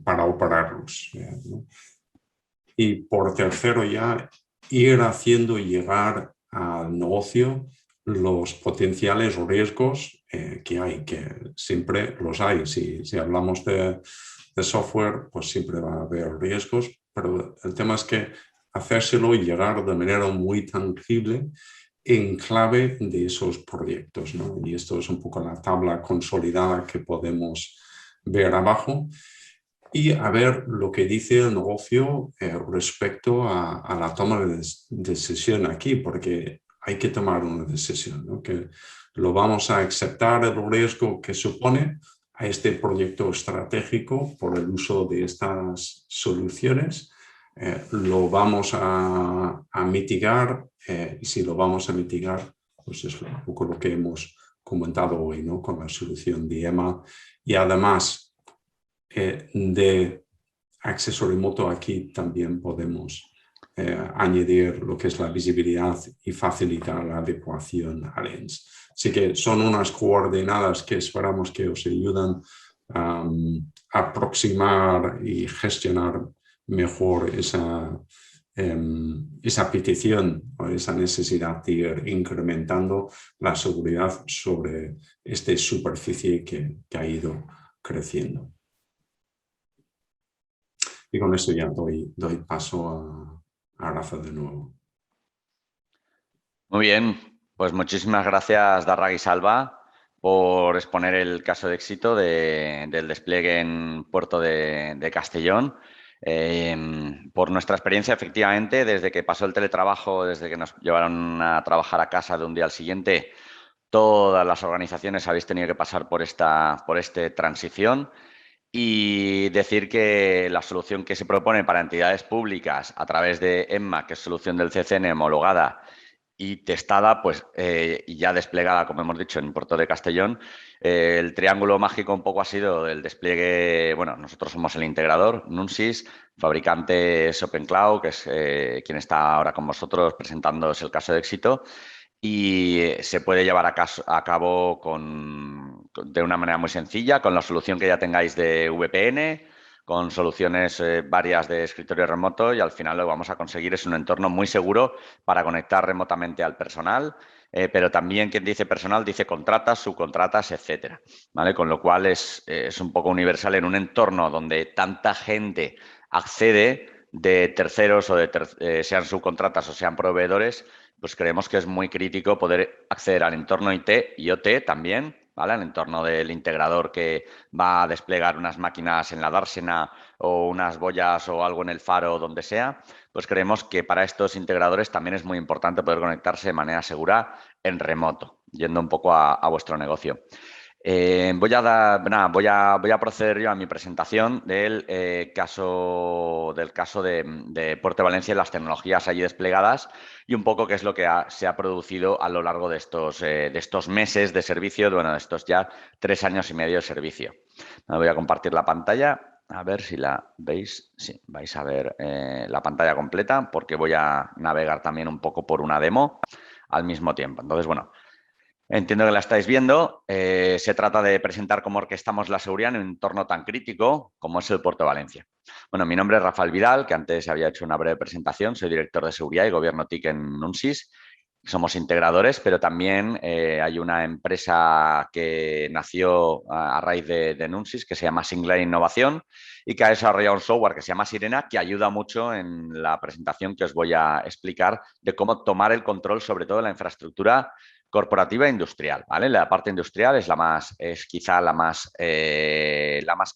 para operarlos, ¿no? Y por tercero, ya ir haciendo llegar al negocio los potenciales riesgos que hay, que siempre los hay. Si hablamos de software, pues siempre va a haber riesgos, pero el tema es que hacérselo llegar de manera muy tangible en clave de esos proyectos, ¿no? Y esto es un poco la tabla consolidada que podemos ver abajo. Y a ver lo que dice el negocio respecto a la toma de decisión aquí, porque hay que tomar una decisión, ¿no? Que lo vamos a aceptar el riesgo que supone a este proyecto estratégico por el uso de estas soluciones, lo vamos a mitigar, y si lo vamos a mitigar, pues es un poco lo que hemos comentado hoy, ¿no? Con la solución de EMA. Y además de acceso remoto, aquí también podemos añadir lo que es la visibilidad y facilitar la adecuación a Lens. Así que son unas coordenadas que esperamos que os ayuden a aproximar y gestionar mejor esa petición o esa necesidad de ir incrementando la seguridad sobre esta superficie que ha ido creciendo. Y con eso ya doy paso a Rafa de nuevo. Muy bien, pues muchísimas gracias, Darra y Salva, por exponer el caso de éxito del despliegue en Puerto de Castellón. Por nuestra experiencia, efectivamente, desde que pasó el teletrabajo, desde que nos llevaron a trabajar a casa de un día al siguiente, todas las organizaciones habéis tenido que pasar por esta transición. Y decir que la solución que se propone para entidades públicas a través de EMMA, que es solución del CCN homologada y testada, pues y ya desplegada, como hemos dicho, en Puerto de Castellón, el triángulo mágico un poco ha sido el despliegue. Bueno, nosotros somos el integrador, Nunsys, fabricante es OpenCloud, que es quien está ahora con vosotros presentándoos el caso de éxito. Y se puede llevar a cabo de una manera muy sencilla, con la solución que ya tengáis de VPN, con soluciones varias de escritorio remoto, y al final lo que vamos a conseguir es un entorno muy seguro para conectar remotamente al personal, pero también quien dice personal dice contratas, subcontratas, etcétera, ¿vale? Con lo cual es un poco universal en un entorno donde tanta gente accede. de terceros o sean subcontratas o sean proveedores, pues creemos que es muy crítico poder acceder al entorno IT y OT también, ¿vale? Al entorno del integrador que va a desplegar unas máquinas en la dársena o unas boyas o algo en el faro o donde sea, pues creemos que para estos integradores también es muy importante poder conectarse de manera segura en remoto, yendo un poco a vuestro negocio. Voy a proceder yo a mi presentación del caso de Puerto de Valencia y las tecnologías allí desplegadas y un poco qué es lo que se ha producido a lo largo de estos meses de servicio, bueno, de estos ya 3 años y medio de servicio. Voy a compartir la pantalla, a ver si la veis. Sí, vais a ver la pantalla completa porque voy a navegar también un poco por una demo al mismo tiempo. Entonces, bueno, entiendo que la estáis viendo. Se trata de presentar cómo orquestamos la seguridad en un entorno tan crítico como es el Puerto de Valencia. Bueno, mi nombre es Rafael Vidal, que antes había hecho una breve presentación. Soy director de seguridad y gobierno TIC en Nunsis. Somos integradores, pero también hay una empresa que nació a raíz de Nunsis que se llama Singler Innovación y que ha desarrollado un software que se llama Sirena que ayuda mucho en la presentación que os voy a explicar de cómo tomar el control sobre todo de la infraestructura corporativa e industrial, ¿vale? La parte industrial es quizá la más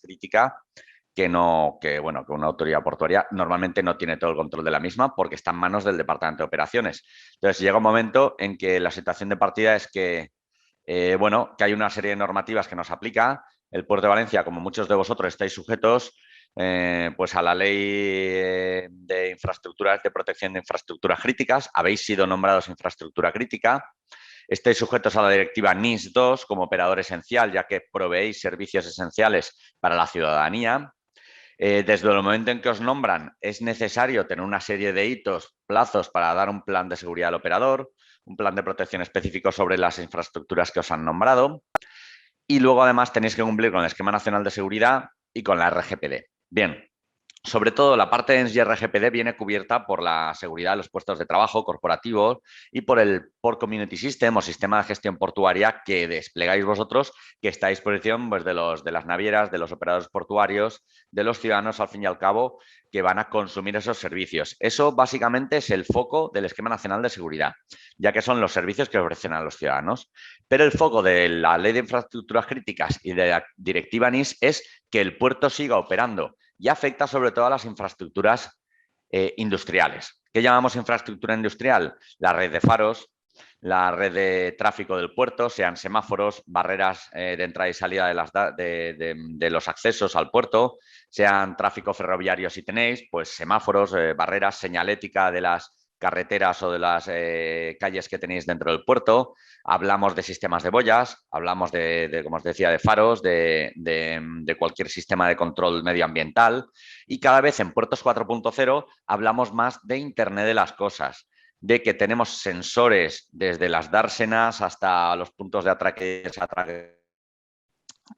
crítica que una autoridad portuaria normalmente no tiene todo el control de la misma porque está en manos del Departamento de Operaciones. Entonces llega un momento en que la situación de partida es que, que hay una serie de normativas que nos aplica. El Puerto de Valencia, como muchos de vosotros estáis sujetos, pues a la ley de infraestructuras, de protección de infraestructuras críticas, habéis sido nombrados infraestructura crítica. Estáis sujetos a la directiva NIS 2 como operador esencial, ya que proveéis servicios esenciales para la ciudadanía. Desde el momento en que os nombran, es necesario tener una serie de hitos, plazos para dar un plan de seguridad al operador, un plan de protección específico sobre las infraestructuras que os han nombrado. Y luego, además, tenéis que cumplir con el Esquema Nacional de Seguridad y con la RGPD. Bien. Sobre todo la parte de ENS y RGPD viene cubierta por la seguridad de los puestos de trabajo corporativos y por el Port Community System o sistema de gestión portuaria que desplegáis vosotros, que está a disposición pues, de las navieras, de los operadores portuarios, de los ciudadanos, al fin y al cabo, que van a consumir esos servicios. Eso básicamente es el foco del Esquema Nacional de Seguridad, ya que son los servicios que ofrecen a los ciudadanos. Pero el foco de la Ley de Infraestructuras Críticas y de la Directiva NIS es que el puerto siga operando y afecta sobre todo a las infraestructuras industriales. ¿Qué llamamos infraestructura industrial? La red de faros, la red de tráfico del puerto, sean semáforos, barreras de entrada y salida de los accesos al puerto, sean tráfico ferroviario si tenéis, pues semáforos, barreras, señalética de las carreteras o de las calles que tenéis dentro del puerto. Hablamos de sistemas de boyas, hablamos como os decía, de faros, de cualquier sistema de control medioambiental y cada vez en puertos 4.0 hablamos más de Internet de las cosas, de que tenemos sensores desde las dársenas hasta los puntos de atraque,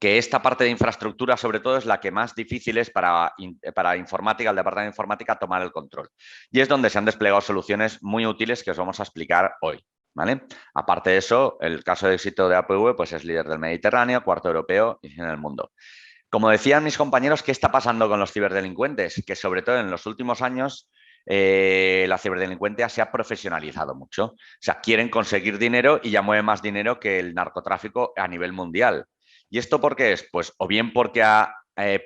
que esta parte de infraestructura sobre todo es la que más difícil es para informática, el departamento de informática tomar el control. Y es donde se han desplegado soluciones muy útiles que os vamos a explicar hoy. ¿Vale? Aparte de eso, el caso de éxito de APV pues es líder del Mediterráneo, cuarto europeo y en el mundo. Como decían mis compañeros, ¿qué está pasando con los ciberdelincuentes? Que sobre todo en los últimos años la ciberdelincuencia se ha profesionalizado mucho. O sea, quieren conseguir dinero y ya mueve más dinero que el narcotráfico a nivel mundial. ¿Y esto por qué es? Pues o bien porque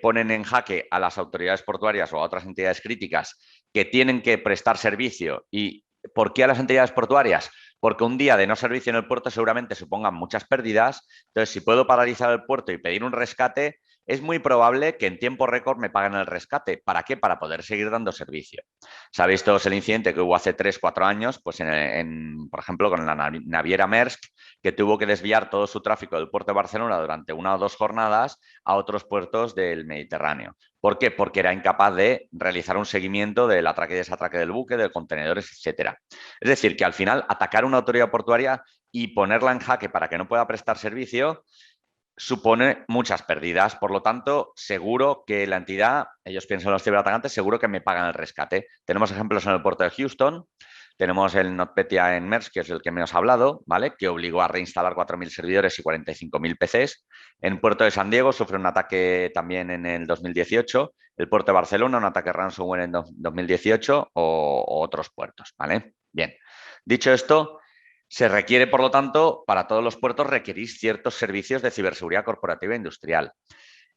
ponen en jaque a las autoridades portuarias o a otras entidades críticas que tienen que prestar servicio. ¿Y por qué a las entidades portuarias? Porque un día de no servicio en el puerto seguramente supongan muchas pérdidas. Entonces, si puedo paralizar el puerto y pedir un rescate, es muy probable que en tiempo récord me paguen el rescate. ¿Para qué? Para poder seguir dando servicio. Sabéis todos el incidente que hubo hace 3-4 años, pues por ejemplo, con la naviera Maersk, que tuvo que desviar todo su tráfico del puerto de Barcelona durante 1 o 2 jornadas a otros puertos del Mediterráneo. ¿Por qué? Porque era incapaz de realizar un seguimiento del atraque y desatraque del buque, de contenedores, etcétera. Es decir, que al final atacar una autoridad portuaria y ponerla en jaque para que no pueda prestar servicio supone muchas pérdidas. Por lo tanto, seguro que la entidad, ellos piensan los ciberatacantes, seguro que me pagan el rescate. Tenemos ejemplos en el puerto de Houston. tenemos el NotPetya en Maersk, que es el que me os he hablado, ¿vale? Que obligó a reinstalar 4.000 servidores y 45.000 PCs. En Puerto de San Diego sufre un ataque también en el 2018. El puerto de Barcelona, un ataque ransomware en 2018 o otros puertos, ¿vale? Bien. Dicho esto, se requiere, por lo tanto, para todos los puertos requerir ciertos servicios de ciberseguridad corporativa e industrial.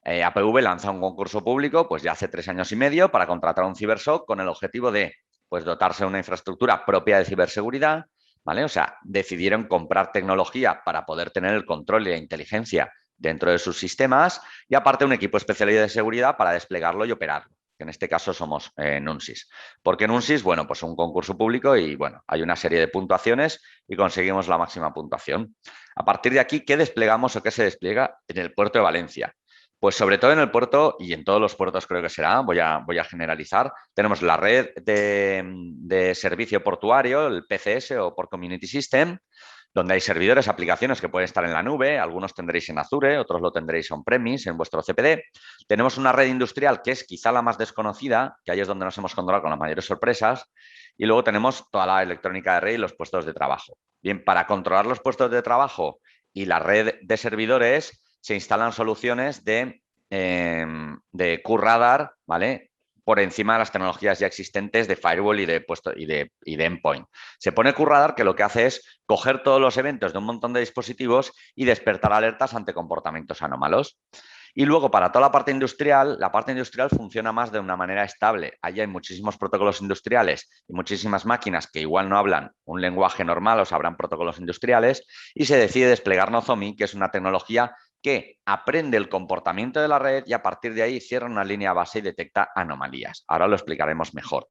APV lanza un concurso público pues ya hace 3 años y medio para contratar un ciberSOC con el objetivo de pues, dotarse de una infraestructura propia de ciberseguridad, ¿vale? O sea, decidieron comprar tecnología para poder tener el control y la inteligencia dentro de sus sistemas y aparte un equipo especializado de seguridad para desplegarlo y operarlo, que en este caso somos Nunsis. ¿Por qué Nunsis? Bueno, pues un concurso público y bueno, hay una serie de puntuaciones y conseguimos la máxima puntuación. A partir de aquí, ¿qué desplegamos o qué se despliega en el puerto de Valencia? Pues sobre todo en el puerto y en todos los puertos creo que será, voy a generalizar, tenemos la red de servicio portuario, el PCS o Port Community System, donde hay servidores, aplicaciones que pueden estar en la nube, algunos tendréis en Azure, otros lo tendréis on-premise, en vuestro CPD. Tenemos una red industrial que es quizá la más desconocida, que ahí es donde nos hemos encontrado con las mayores sorpresas, y luego tenemos toda la electrónica de red y los puestos de trabajo. Bien, para controlar los puestos de trabajo y la red de servidores, se instalan soluciones de QRadar, ¿vale? Por encima de las tecnologías ya existentes de firewall y de endpoint. Se pone QRadar que lo que hace es coger todos los eventos de un montón de dispositivos y despertar alertas ante comportamientos anómalos. Y luego para toda la parte industrial funciona más de una manera estable. Allí hay muchísimos protocolos industriales y muchísimas máquinas que igual no hablan un lenguaje normal o sabrán protocolos industriales y se decide desplegar Nozomi, que es una tecnología que aprende el comportamiento de la red y a partir de ahí cierra una línea base y detecta anomalías. Ahora lo explicaremos mejor.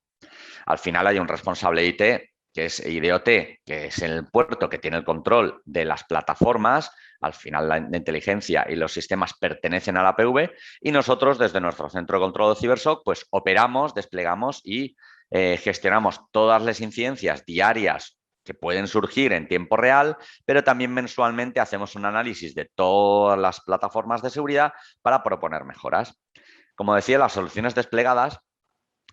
Al final hay un responsable IT, que es IDOT, que es el puerto que tiene el control de las plataformas. Al final la inteligencia y los sistemas pertenecen a la APV y nosotros desde nuestro centro de control de CiberSOC pues operamos, desplegamos y gestionamos todas las incidencias diarias que pueden surgir en tiempo real, pero también mensualmente hacemos un análisis de todas las plataformas de seguridad para proponer mejoras. Como decía, las soluciones desplegadas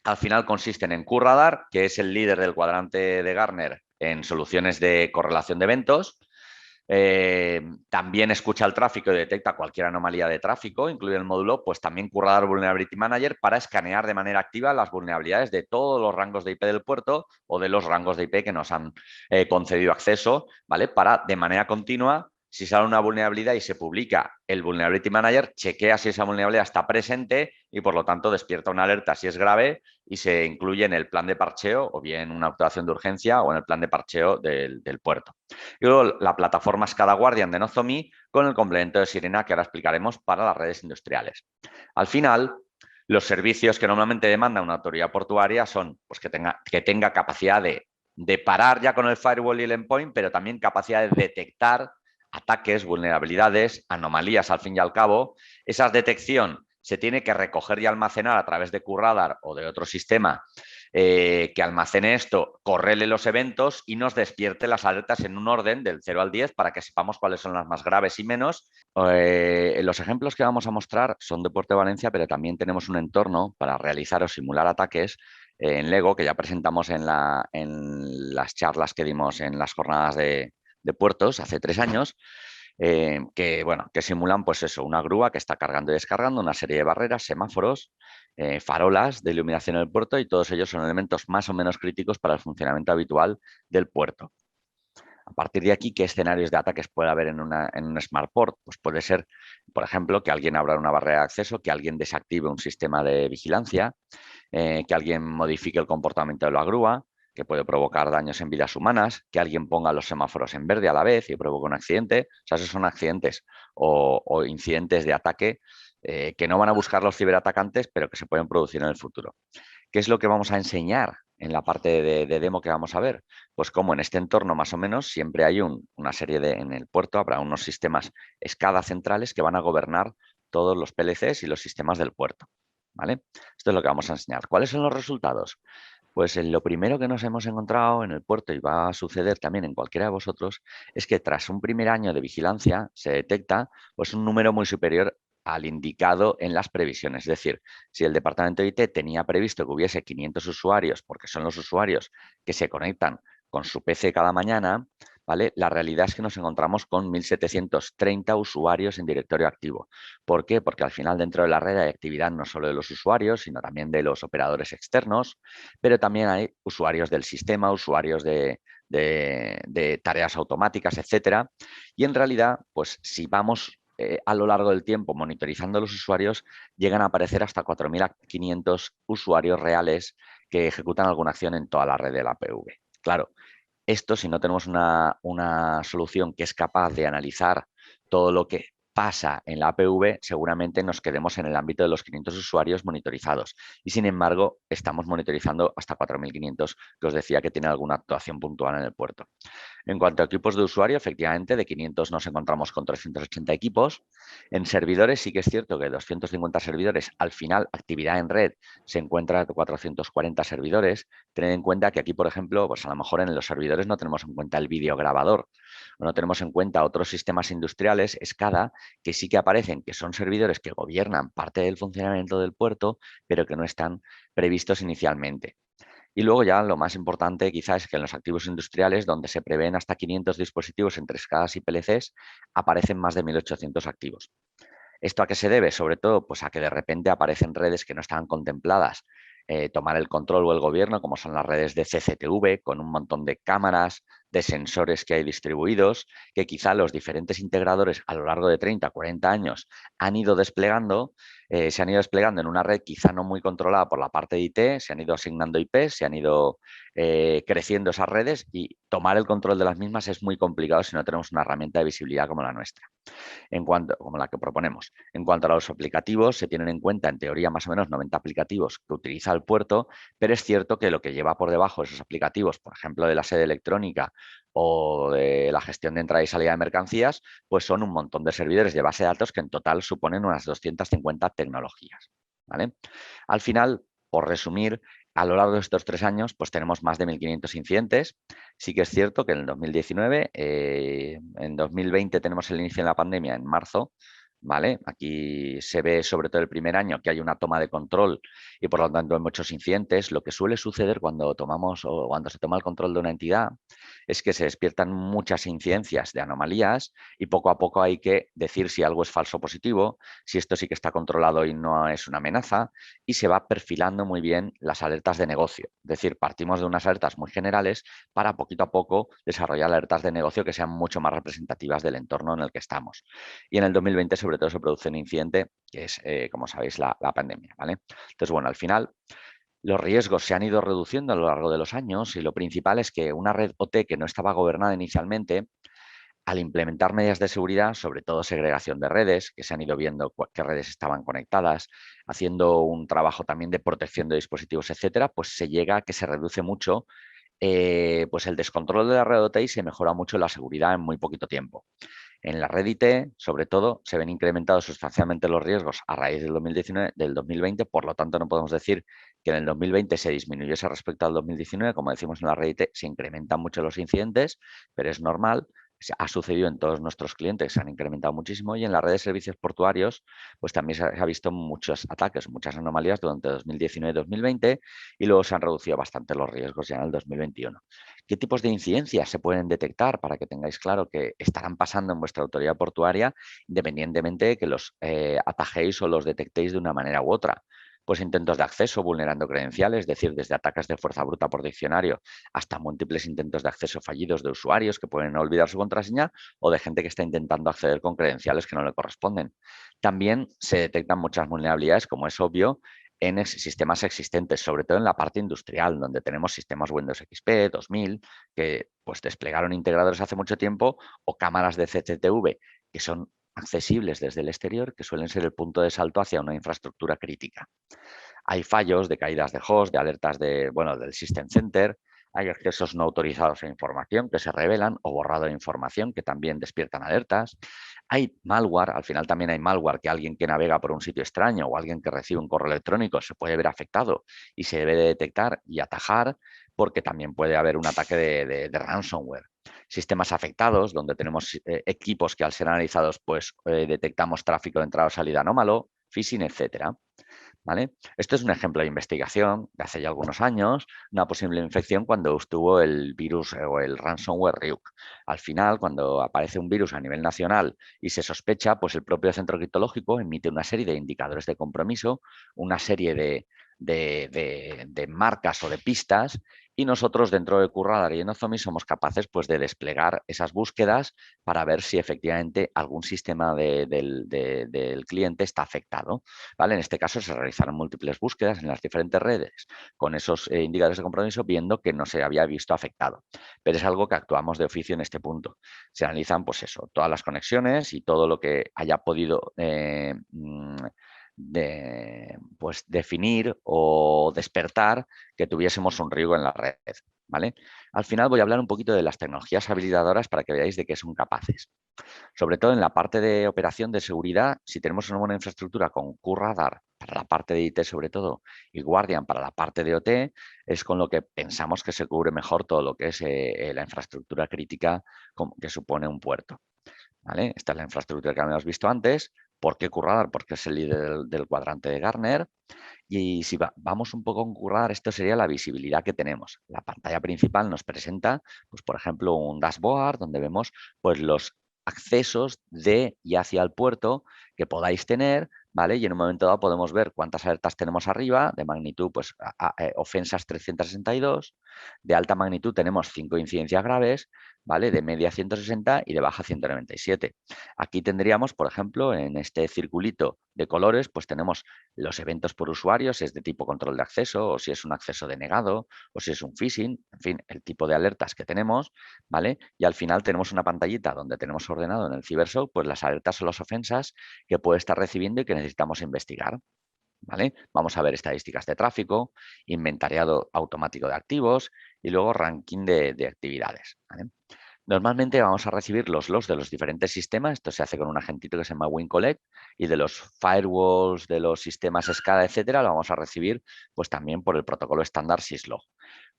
al final consisten en QRadar, que es el líder del cuadrante de Gartner en soluciones de correlación de eventos. También escucha el tráfico y detecta cualquier anomalía de tráfico, incluido el módulo, pues también QRadar Vulnerability Manager para escanear de manera activa las vulnerabilidades de todos los rangos de IP del puerto o de los rangos de IP que nos han concedido acceso, ¿vale? Para de manera continua, si sale una vulnerabilidad y se publica el Vulnerability Manager, chequea si esa vulnerabilidad está presente y por lo tanto despierta una alerta si es grave y se incluye en el plan de parcheo o bien una actuación de urgencia o en el plan de parcheo del puerto. Y luego la plataforma SCADA Guardian de Nozomi con el complemento de Sirena que ahora explicaremos para las redes industriales. Al final, los servicios que normalmente demanda una autoridad portuaria son pues, que tenga capacidad de parar ya con el firewall y el endpoint, pero también capacidad de detectar ataques, vulnerabilidades, anomalías al fin y al cabo. Esa detección se tiene que recoger y almacenar a través de QRadar o de otro sistema que almacene esto, correle los eventos y nos despierte las alertas en un orden del 0 al 10 para que sepamos cuáles son las más graves y menos. Los ejemplos que vamos a mostrar son de Puerto de Valencia, pero también tenemos un entorno para realizar o simular ataques en Lego, que ya presentamos en las charlas que dimos en las jornadas de puertos hace 3 años, que simulan pues eso, una grúa que está cargando y descargando una serie de barreras, semáforos, farolas de iluminación en el puerto y todos ellos son elementos más o menos críticos para el funcionamiento habitual del puerto. A partir de aquí, ¿qué escenarios de ataques puede haber en un SmartPort? Pues puede ser, por ejemplo, que alguien abra una barrera de acceso, que alguien desactive un sistema de vigilancia, que alguien modifique el comportamiento de la grúa, que puede provocar daños en vidas humanas, que alguien ponga los semáforos en verde a la vez y provoque un accidente. O sea, esos son accidentes o incidentes de ataque que no van a buscar los ciberatacantes, pero que se pueden producir en el futuro. ¿Qué es lo que vamos a enseñar en la parte de demo que vamos a ver? Pues como en este entorno más o menos siempre hay una serie en el puerto habrá unos sistemas SCADA centrales que van a gobernar todos los PLCs y los sistemas del puerto, ¿vale? Esto es lo que vamos a enseñar. ¿Cuáles son los resultados? Pues lo primero que nos hemos encontrado en el puerto y va a suceder también en cualquiera de vosotros es que tras un primer año de vigilancia se detecta pues un número muy superior al indicado en las previsiones. Es decir, si el departamento de IT tenía previsto que hubiese 500 usuarios, porque son los usuarios que se conectan con su PC cada mañana, ¿vale? La realidad es que nos encontramos con 1.730 usuarios en directorio activo. ¿Por qué? Porque al final dentro de la red hay actividad no solo de los usuarios, sino también de los operadores externos, pero también hay usuarios del sistema, usuarios de tareas automáticas, etcétera. Y en realidad, pues si vamos a lo largo del tiempo monitorizando a los usuarios, llegan a aparecer hasta 4.500 usuarios reales que ejecutan alguna acción en toda la red de la APV. Claro, esto, si no tenemos una solución que es capaz de analizar todo lo que pasa en la APV, seguramente nos quedemos en el ámbito de los 500 usuarios monitorizados. Y sin embargo, estamos monitorizando hasta 4.500, que os decía que tiene alguna actuación puntual en el puerto. En cuanto a equipos de usuario, efectivamente, de 500 nos encontramos con 380 equipos. En servidores sí que es cierto que 250 servidores, al final, actividad en red, se encuentra 440 servidores. Tened en cuenta que aquí, por ejemplo, pues a lo mejor en los servidores no tenemos en cuenta el videograbador, o no tenemos en cuenta otros sistemas industriales, SCADA, que sí que aparecen, que son servidores que gobiernan parte del funcionamiento del puerto, pero que no están previstos inicialmente. Y luego ya lo más importante quizás es que en los activos industriales, donde se prevén hasta 500 dispositivos entre SCADAs y PLCs, aparecen más de 1.800 activos. ¿Esto a qué se debe? Sobre todo pues a que de repente aparecen redes que no estaban contempladas tomar el control o el gobierno, como son las redes de CCTV, con un montón de cámaras, de sensores que hay distribuidos, que quizá los diferentes integradores a lo largo de 30, 40 años han ido desplegando, se han ido desplegando en una red quizá no muy controlada por la parte de IT, se han ido asignando IP, se han ido creciendo esas redes y tomar el control de las mismas es muy complicado si no tenemos una herramienta de visibilidad como la nuestra. Como la que proponemos. En cuanto a los aplicativos, se tienen en cuenta, en teoría, más o menos 90 aplicativos que utiliza el puerto, pero es cierto que lo que lleva por debajo esos aplicativos, por ejemplo, de la sede electrónica o de la gestión de entrada y salida de mercancías, pues son un montón de servidores de base de datos que en total suponen unas 250 tecnologías, ¿vale? Al final, por resumir, a lo largo de estos 3 años, pues tenemos más de 1.500 incidentes. Sí que es cierto que en el 2019, en 2020 tenemos el inicio de la pandemia en marzo, ¿vale? Aquí se ve sobre todo el primer año que hay una toma de control y por lo tanto hay muchos incidentes. Lo que suele suceder cuando tomamos o cuando se toma el control de una entidad es que se despiertan muchas incidencias de anomalías y poco a poco hay que decir si algo es falso o positivo, si esto sí que está controlado y no es una amenaza, y se va perfilando muy bien las alertas de negocio. Es decir, partimos de unas alertas muy generales para poquito a poco desarrollar alertas de negocio que sean mucho más representativas del entorno en el que estamos. Y en el 2020 sobre todo se produce un incidente que es, como sabéis, la pandemia, ¿vale? Entonces, bueno, al final los riesgos se han ido reduciendo a lo largo de los años y lo principal es que una red OT que no estaba gobernada inicialmente, al implementar medidas de seguridad, sobre todo segregación de redes, que se han ido viendo qué redes estaban conectadas, haciendo un trabajo también de protección de dispositivos, etcétera, pues se llega a que se reduce mucho pues el descontrol de la red OT y se mejora mucho la seguridad en muy poquito tiempo. En la red IT, sobre todo, se ven incrementados sustancialmente los riesgos a raíz del 2019, del 2020, por lo tanto no podemos decir que en el 2020 se disminuyese respecto al 2019, como decimos en la red IT, se incrementan mucho los incidentes, pero es normal. Ha sucedido en todos nuestros clientes, se han incrementado muchísimo y en la red de servicios portuarios pues también se ha visto muchos ataques, muchas anomalías durante 2019 y 2020 y luego se han reducido bastante los riesgos ya en el 2021. ¿Qué tipos de incidencias se pueden detectar para que tengáis claro que estarán pasando en vuestra autoridad portuaria independientemente de que los atajéis o los detectéis de una manera u otra? Pues intentos de acceso vulnerando credenciales, es decir, desde ataques de fuerza bruta por diccionario hasta múltiples intentos de acceso fallidos de usuarios que pueden olvidar su contraseña o de gente que está intentando acceder con credenciales que no le corresponden. También se detectan muchas vulnerabilidades, como es obvio, en sistemas existentes, sobre todo en la parte industrial, donde tenemos sistemas Windows XP, 2000, que pues desplegaron integradores hace mucho tiempo, o cámaras de CCTV, que son accesibles desde el exterior, que suelen ser el punto de salto hacia una infraestructura crítica. Hay fallos de caídas de host, de alertas del System Center, hay accesos no autorizados a información que se revelan o borrado de información que también despiertan alertas. Hay malware, al final también hay malware que alguien que navega por un sitio extraño o alguien que recibe un correo electrónico se puede ver afectado y se debe de detectar y atajar porque también puede haber un ataque de ransomware. sistemas afectados, donde tenemos equipos que al ser analizados pues detectamos tráfico de entrada o salida anómalo, phishing, etcétera. ¿Vale? Esto es un ejemplo de investigación de hace ya algunos años, una posible infección cuando estuvo el virus o el ransomware Ryuk. Al final, cuando aparece un virus a nivel nacional y se sospecha, pues el propio centro criptológico emite una serie de indicadores de compromiso, una serie de marcas o de pistas, y nosotros dentro de QRadar y en Nozomi somos capaces pues, de desplegar esas búsquedas para ver si efectivamente algún sistema del cliente está afectado. ¿Vale? En este caso se realizaron múltiples búsquedas en las diferentes redes con esos indicadores de compromiso viendo que no se había visto afectado. Pero es algo que actuamos de oficio en este punto. Se analizan pues eso, todas las conexiones y todo lo que haya podido pues definir o despertar que tuviésemos un riesgo en la red. ¿Vale? Al final voy a hablar un poquito de las tecnologías habilitadoras para que veáis de qué son capaces. Sobre todo en la parte de operación de seguridad, si tenemos una buena infraestructura con QRadar para la parte de IT sobre todo y Guardian para la parte de OT, es con lo que pensamos que se cubre mejor todo lo que es la infraestructura crítica que supone un puerto. ¿Vale? Esta es la infraestructura que habíamos visto antes. ¿Por qué QRadar? Porque es el líder del cuadrante de Gartner. Y si vamos un poco a QRadar, esto sería la visibilidad que tenemos. La pantalla principal nos presenta, pues, por ejemplo, un dashboard donde vemos pues, los accesos de y hacia el puerto que podáis tener, ¿vale? Y en un momento dado podemos ver cuántas alertas tenemos arriba, de magnitud, pues, ofensas 362, de alta magnitud tenemos 5 incidencias graves, ¿vale? De media 160 y de baja 197. Aquí tendríamos, por ejemplo, en este circulito de colores, pues tenemos los eventos por usuarios, si es de tipo control de acceso, o si es un acceso denegado, o si es un phishing, en fin, el tipo de alertas que tenemos, ¿vale? Y al final tenemos una pantallita donde tenemos ordenado en el CyberSock pues las alertas o las ofensas que puede estar recibiendo y que necesitamos investigar. ¿Vale? Vamos a ver estadísticas de tráfico, inventariado automático de activos y luego ranking de actividades. ¿Vale? Normalmente vamos a recibir los logs de los diferentes sistemas. Esto se hace con un agentito que se llama WinCollect y de los firewalls, de los sistemas SCADA, etcétera, lo vamos a recibir pues también por el protocolo estándar syslog.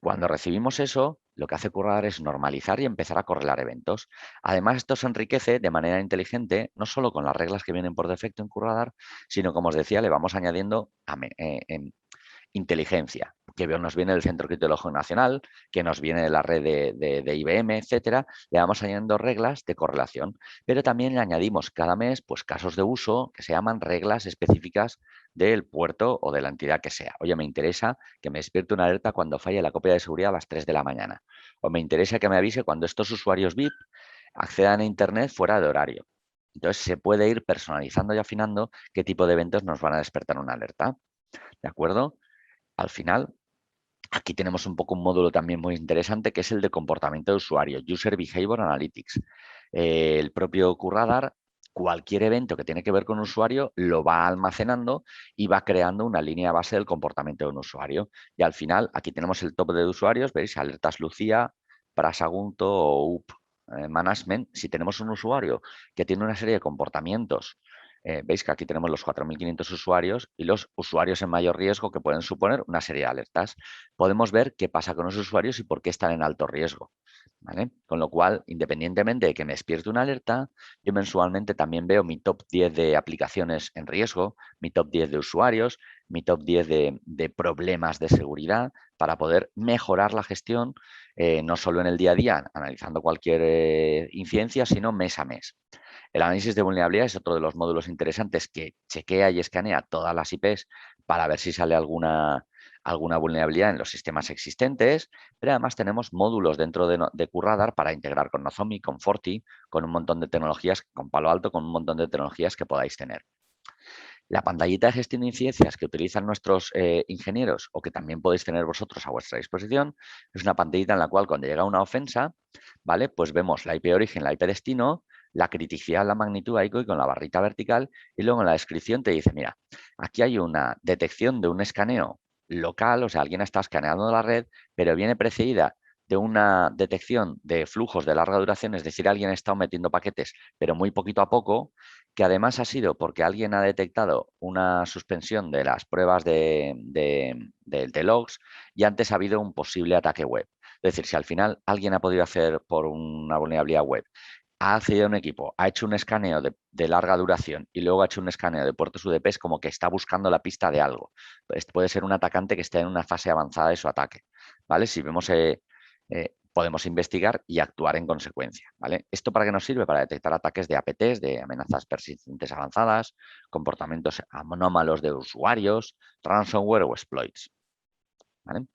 Cuando recibimos eso, lo que hace QRadar es normalizar y empezar a correlar eventos. Además, esto se enriquece de manera inteligente, no solo con las reglas que vienen por defecto en QRadar, sino, como os decía, le vamos añadiendo inteligencia, que nos viene del Centro Criptológico Nacional, que nos viene de la red de IBM, etcétera. Le vamos añadiendo reglas de correlación, pero también le añadimos cada mes pues, casos de uso que se llaman reglas específicas del puerto o de la entidad que sea. Oye, me interesa que me despierte una alerta cuando falle la copia de seguridad a las 3 de la mañana. O me interesa que me avise cuando estos usuarios VIP accedan a Internet fuera de horario. Entonces, se puede ir personalizando y afinando qué tipo de eventos nos van a despertar una alerta. ¿De acuerdo? Al final, aquí tenemos un poco un módulo también muy interesante que es el de comportamiento de usuario, User Behavior Analytics. El propio QRadar, cualquier evento que tiene que ver con un usuario, lo va almacenando y va creando una línea base del comportamiento de un usuario. Y al final, aquí tenemos el top de usuarios, veis, alertas Lucía, Prasagunto o UP Management. Si tenemos un usuario que tiene una serie de comportamientos, veis que aquí tenemos los 4.500 usuarios y los usuarios en mayor riesgo que pueden suponer una serie de alertas. Podemos ver qué pasa con los usuarios y por qué están en alto riesgo. ¿Vale? Con lo cual, independientemente de que me despierte una alerta, yo mensualmente también veo mi top 10 de aplicaciones en riesgo, mi top 10 de usuarios, mi top 10 de problemas de seguridad para poder mejorar la gestión, no solo en el día a día, analizando cualquier incidencia, sino mes a mes. El análisis de vulnerabilidad es otro de los módulos interesantes que chequea y escanea todas las IPs para ver si sale alguna vulnerabilidad en los sistemas existentes, pero además tenemos módulos dentro de QRadar para integrar con Nozomi, con Forti, con un montón de tecnologías, con Palo Alto, con un montón de tecnologías que podáis tener. La pantallita de gestión de incidencias que utilizan nuestros ingenieros o que también podéis tener vosotros a vuestra disposición es una pantallita en la cual cuando llega una ofensa, ¿vale? Pues vemos la IP origen, la IP destino, la criticidad, la magnitud ICO y con la barrita vertical y luego en la descripción te dice, mira, aquí hay una detección de un escaneo local, o sea, alguien está escaneando la red, pero viene precedida de una detección de flujos de larga duración, es decir, alguien ha estado metiendo paquetes, pero muy poquito a poco, que además ha sido porque alguien ha detectado una suspensión de las pruebas de logs y antes ha habido un posible ataque web. Es decir, si al final alguien ha podido hacer por una vulnerabilidad web, ha accedido a un equipo, ha hecho un escaneo de larga duración y luego ha hecho un escaneo de puertos UDP, es como que está buscando la pista de algo. Puede ser un atacante que esté en una fase avanzada de su ataque, ¿vale? Si vemos, podemos investigar y actuar en consecuencia, ¿vale? ¿Esto para qué nos sirve? Para detectar ataques de APTs, de amenazas persistentes avanzadas, comportamientos anómalos de usuarios, ransomware o exploits, ¿vale?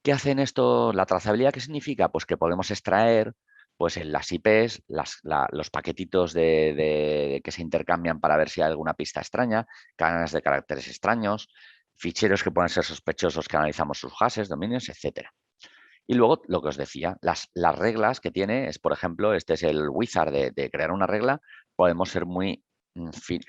¿Qué hacen esto? ¿La trazabilidad qué significa? Pues que podemos extraer pues en las IPs, los paquetitos que se intercambian para ver si hay alguna pista extraña, cadenas de caracteres extraños, ficheros que pueden ser sospechosos que analizamos sus hashes, dominios, etcétera. Y luego, lo que os decía, las reglas que tiene es, por ejemplo, este es el wizard de crear una regla, podemos ser muy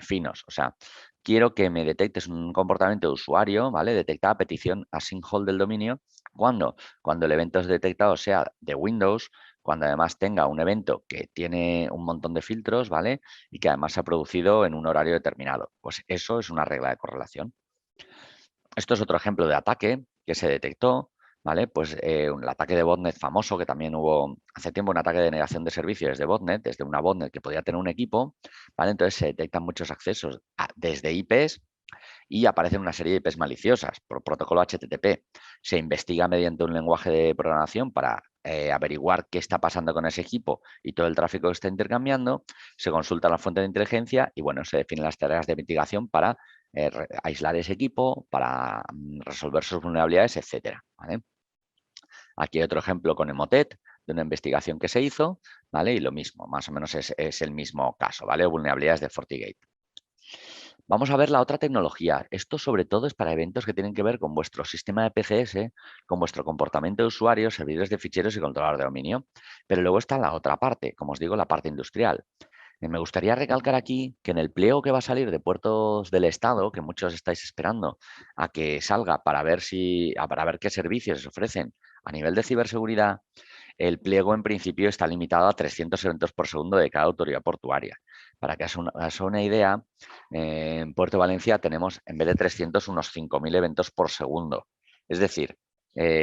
finos. O sea, quiero que me detectes un comportamiento de usuario, ¿vale? Detectada a petición a sinkhole del dominio. ¿Cuándo? Cuando el evento es detectado sea de Windows, cuando además tenga un evento que tiene un montón de filtros, ¿vale? Y que además se ha producido en un horario determinado. Pues eso es una regla de correlación. Esto es otro ejemplo de ataque que se detectó, ¿vale? Pues el ataque de botnet famoso, que también hubo hace tiempo, un ataque de negación de servicios de botnet, desde una botnet que podía tener un equipo, ¿vale? Entonces se detectan muchos accesos desde IPs y aparecen una serie de IPs maliciosas por protocolo HTTP. Se investiga mediante un lenguaje de programación para averiguar qué está pasando con ese equipo y todo el tráfico que está intercambiando, se consulta la fuente de inteligencia y, bueno, se definen las tareas de mitigación para aislar ese equipo, para resolver sus vulnerabilidades, etcétera, ¿vale? Aquí hay otro ejemplo con Emotet de una investigación que se hizo, ¿vale? Y lo mismo, más o menos es el mismo caso, ¿vale? Vulnerabilidades de FortiGate. Vamos a ver la otra tecnología. Esto sobre todo es para eventos que tienen que ver con vuestro sistema de PCS, con vuestro comportamiento de usuario, servidores de ficheros y controlador de dominio. Pero luego está la otra parte, como os digo, la parte industrial. Me gustaría recalcar aquí que en el pliego que va a salir de puertos del Estado, que muchos estáis esperando a que salga para ver para ver qué servicios se ofrecen a nivel de ciberseguridad, el pliego en principio está limitado a 300 eventos por segundo de cada autoridad portuaria. Para que os una idea, en Puerto Valencia tenemos en vez de 300 unos 5.000 eventos por segundo. Es decir,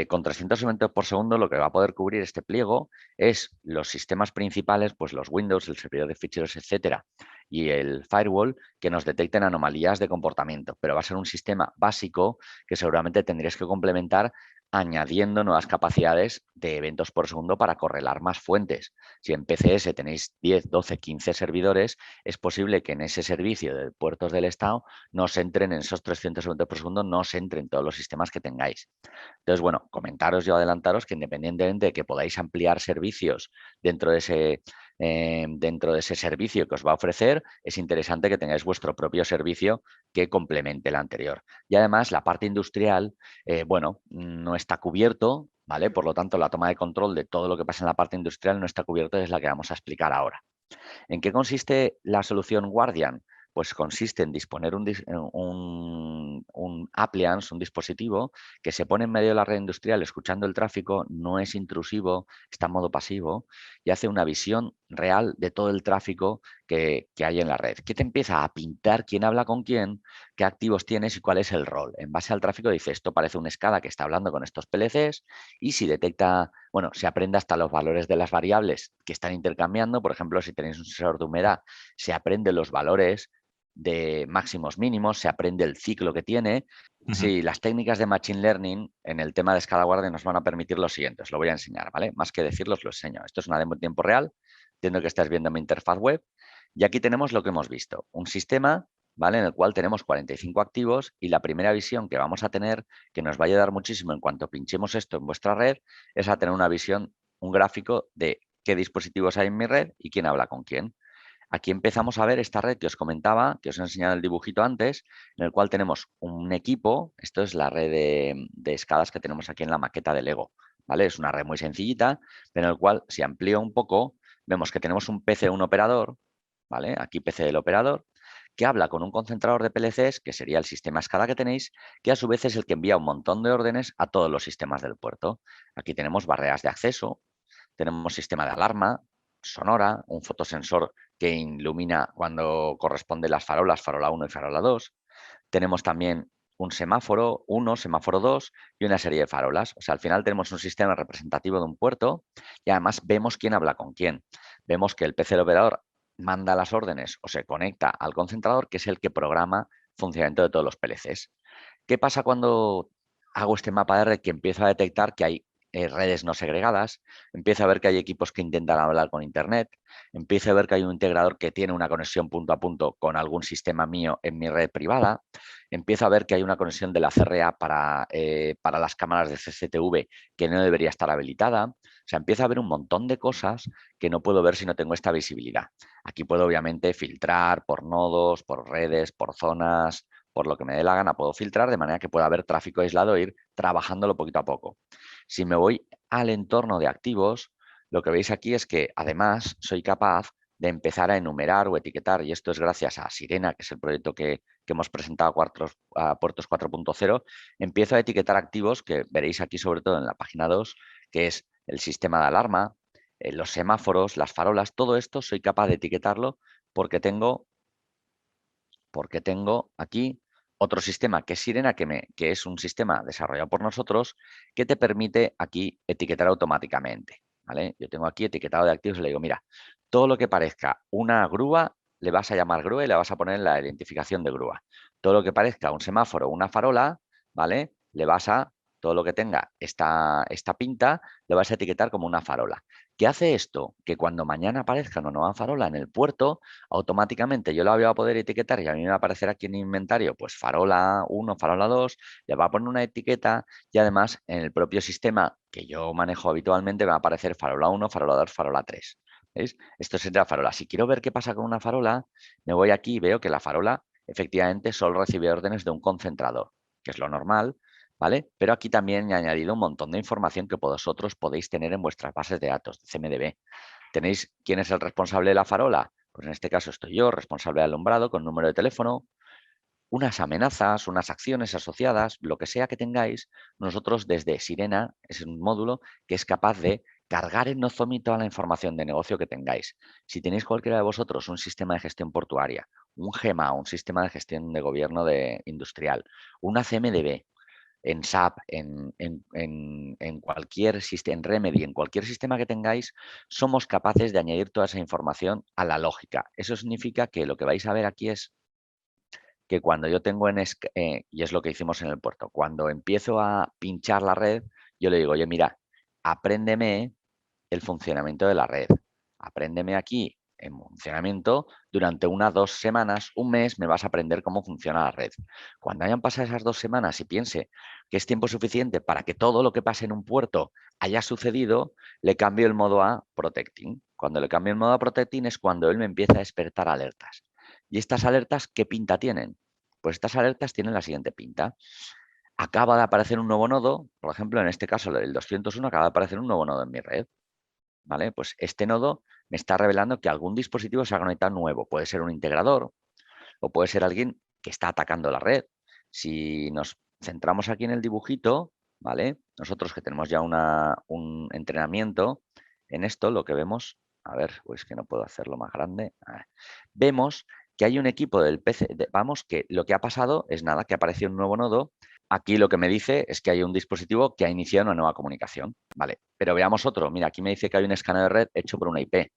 con 300 eventos por segundo lo que va a poder cubrir este pliego es los sistemas principales, pues los Windows, el servidor de ficheros, etcétera, y el firewall que nos detecten anomalías de comportamiento. Pero va a ser un sistema básico que seguramente tendréis que complementar añadiendo nuevas capacidades de eventos por segundo para correlar más fuentes. Si en PCS tenéis 10, 12, 15 servidores, es posible que en ese servicio de puertos del Estado no se entren en esos 300 eventos por segundo, no se entren todos los sistemas que tengáis. Entonces, bueno, comentaros y adelantaros que independientemente de que podáis ampliar servicios dentro de ese servicio que os va a ofrecer, es interesante que tengáis vuestro propio servicio que complemente el anterior. Y además, la parte industrial, bueno, no está cubierto, ¿vale? Por lo tanto, la toma de control de todo lo que pasa en la parte industrial no está cubierto, es la que vamos a explicar ahora. ¿En qué consiste la solución Guardian? Pues consiste en disponer un appliance, un dispositivo que se pone en medio de la red industrial escuchando el tráfico, no es intrusivo, está en modo pasivo y hace una visión real de todo el tráfico que hay en la red. Que te empieza a pintar quién habla con quién, qué activos tienes y cuál es el rol. En base al tráfico dice, esto parece una escala que está hablando con estos PLCs y si detecta, bueno, se aprende hasta los valores de las variables que están intercambiando. Por ejemplo, si tenéis un sensor de humedad, se aprende los valores de máximos mínimos, se aprende el ciclo que tiene. Sí, las técnicas de Machine Learning en el tema de escala guardia nos van a permitir lo siguiente, os lo voy a enseñar, ¿vale? Más que decirlo, os lo enseño. Esto es una demo en tiempo real, entiendo que estáis viendo mi interfaz web y aquí tenemos lo que hemos visto, un sistema, ¿vale? En el cual tenemos 45 activos y la primera visión que vamos a tener, que nos va a ayudar muchísimo en cuanto pinchemos esto en vuestra red, es a tener una visión, un gráfico de qué dispositivos hay en mi red y quién habla con quién. Aquí empezamos a ver esta red que os comentaba, que os he enseñado el dibujito antes, en el cual tenemos un equipo, esto es la red de escalas que tenemos aquí en la maqueta de Lego, ¿vale? Es una red muy sencillita, pero en el cual, si amplío un poco, vemos que tenemos un PC, un operador, ¿vale? Aquí PC del operador, que habla con un concentrador de PLCs, que sería el sistema escala que tenéis, que a su vez es el que envía un montón de órdenes a todos los sistemas del puerto. Aquí tenemos barreras de acceso, tenemos sistema de alarma, sonora, un fotosensor que ilumina cuando corresponde las farolas, farola 1 y farola 2. Tenemos también un semáforo 1, semáforo 2 y una serie de farolas. O sea, al final tenemos un sistema representativo de un puerto y además vemos quién habla con quién. Vemos que el PC del operador manda las órdenes o se conecta al concentrador, que es el que programa el funcionamiento de todos los PLCs. ¿Qué pasa cuando hago este mapa de red que empiezo a detectar que hay redes no segregadas, empiezo a ver que hay equipos que intentan hablar con Internet, empiezo a ver que hay un integrador que tiene una conexión punto a punto con algún sistema mío en mi red privada, empiezo a ver que hay una conexión de la CRA para las cámaras de CCTV que no debería estar habilitada? O sea, empiezo a ver un montón de cosas que no puedo ver si no tengo esta visibilidad. Aquí puedo obviamente filtrar por nodos, por redes, por zonas, por lo que me dé la gana puedo filtrar de manera que pueda haber tráfico aislado e ir trabajándolo poquito a poco. Si me voy al entorno de activos, lo que veis aquí es que además soy capaz de empezar a enumerar o etiquetar, y esto es gracias a Sirena, que es el proyecto que hemos presentado a Puertos 4.0, empiezo a etiquetar activos que veréis aquí sobre todo en la página 2, que es el sistema de alarma, los semáforos, las farolas, todo esto soy capaz de etiquetarlo porque tengo aquí otro sistema que es Sirena, que es un sistema desarrollado por nosotros que te permite aquí etiquetar automáticamente. ¿Vale? Yo tengo aquí etiquetado de activos y le digo, mira, todo lo que parezca una grúa, le vas a llamar grúa y le vas a poner la identificación de grúa. Todo lo que parezca un semáforo o una farola, ¿vale? Todo lo que tenga esta pinta, le vas a etiquetar como una farola. ¿Qué hace esto? Que cuando mañana aparezca una nueva farola en el puerto, automáticamente yo la voy a poder etiquetar y a mí me va a aparecer aquí en inventario, pues farola 1, farola 2, le va a poner una etiqueta y además en el propio sistema que yo manejo habitualmente me va a aparecer farola 1, farola 2, farola 3. ¿Veis? Esto es la farola. Si quiero ver qué pasa con una farola, me voy aquí y veo que la farola efectivamente solo recibe órdenes de un concentrador, que es lo normal, ¿vale? Pero aquí también he añadido un montón de información que vosotros podéis tener en vuestras bases de datos de CMDB. ¿Tenéis quién es el responsable de la farola? Pues en este caso estoy yo, responsable de alumbrado, con número de teléfono, unas amenazas, unas acciones asociadas, lo que sea que tengáis, nosotros desde Sirena, es un módulo que es capaz de cargar en Nozomi toda la información de negocio que tengáis. Si tenéis cualquiera de vosotros un sistema de gestión portuaria, un GEMA, un sistema de gestión de gobierno industrial, una CMDB, en SAP, en cualquier sistema, en Remedy, en cualquier sistema que tengáis, somos capaces de añadir toda esa información a la lógica. Eso significa que lo que vais a ver aquí es que cuando yo tengo y es lo que hicimos en el puerto, cuando empiezo a pinchar la red, yo le digo, oye, mira, apréndeme el funcionamiento de la red. Apréndeme aquí en funcionamiento durante 1, 2 semanas, un mes, me vas a aprender cómo funciona la red. Cuando hayan pasado esas 2 semanas y piense que es tiempo suficiente para que todo lo que pase en un puerto haya sucedido, le cambio el modo a Protecting. Cuando le cambio el modo a Protecting es cuando él me empieza a despertar alertas. ¿Y estas alertas qué pinta tienen? Pues estas alertas tienen la siguiente pinta. Acaba de aparecer un nuevo nodo, por ejemplo, en este caso el 201 acaba de aparecer un nuevo nodo en mi red. ¿Vale? Pues este nodo me está revelando que algún dispositivo se ha conectado nuevo. Puede ser un integrador o puede ser alguien que está atacando la red. Si nos centramos aquí en el dibujito, ¿vale? Nosotros que tenemos ya un entrenamiento en esto, lo que vemos, a ver, pues que no puedo hacerlo más grande. Vemos que hay un equipo del PC, vamos, que lo que ha pasado es nada, que apareció un nuevo nodo. Aquí lo que me dice es que hay un dispositivo que ha iniciado una nueva comunicación. Vale, pero veamos otro. Mira, aquí me dice que hay un escaneo de red hecho por una IP.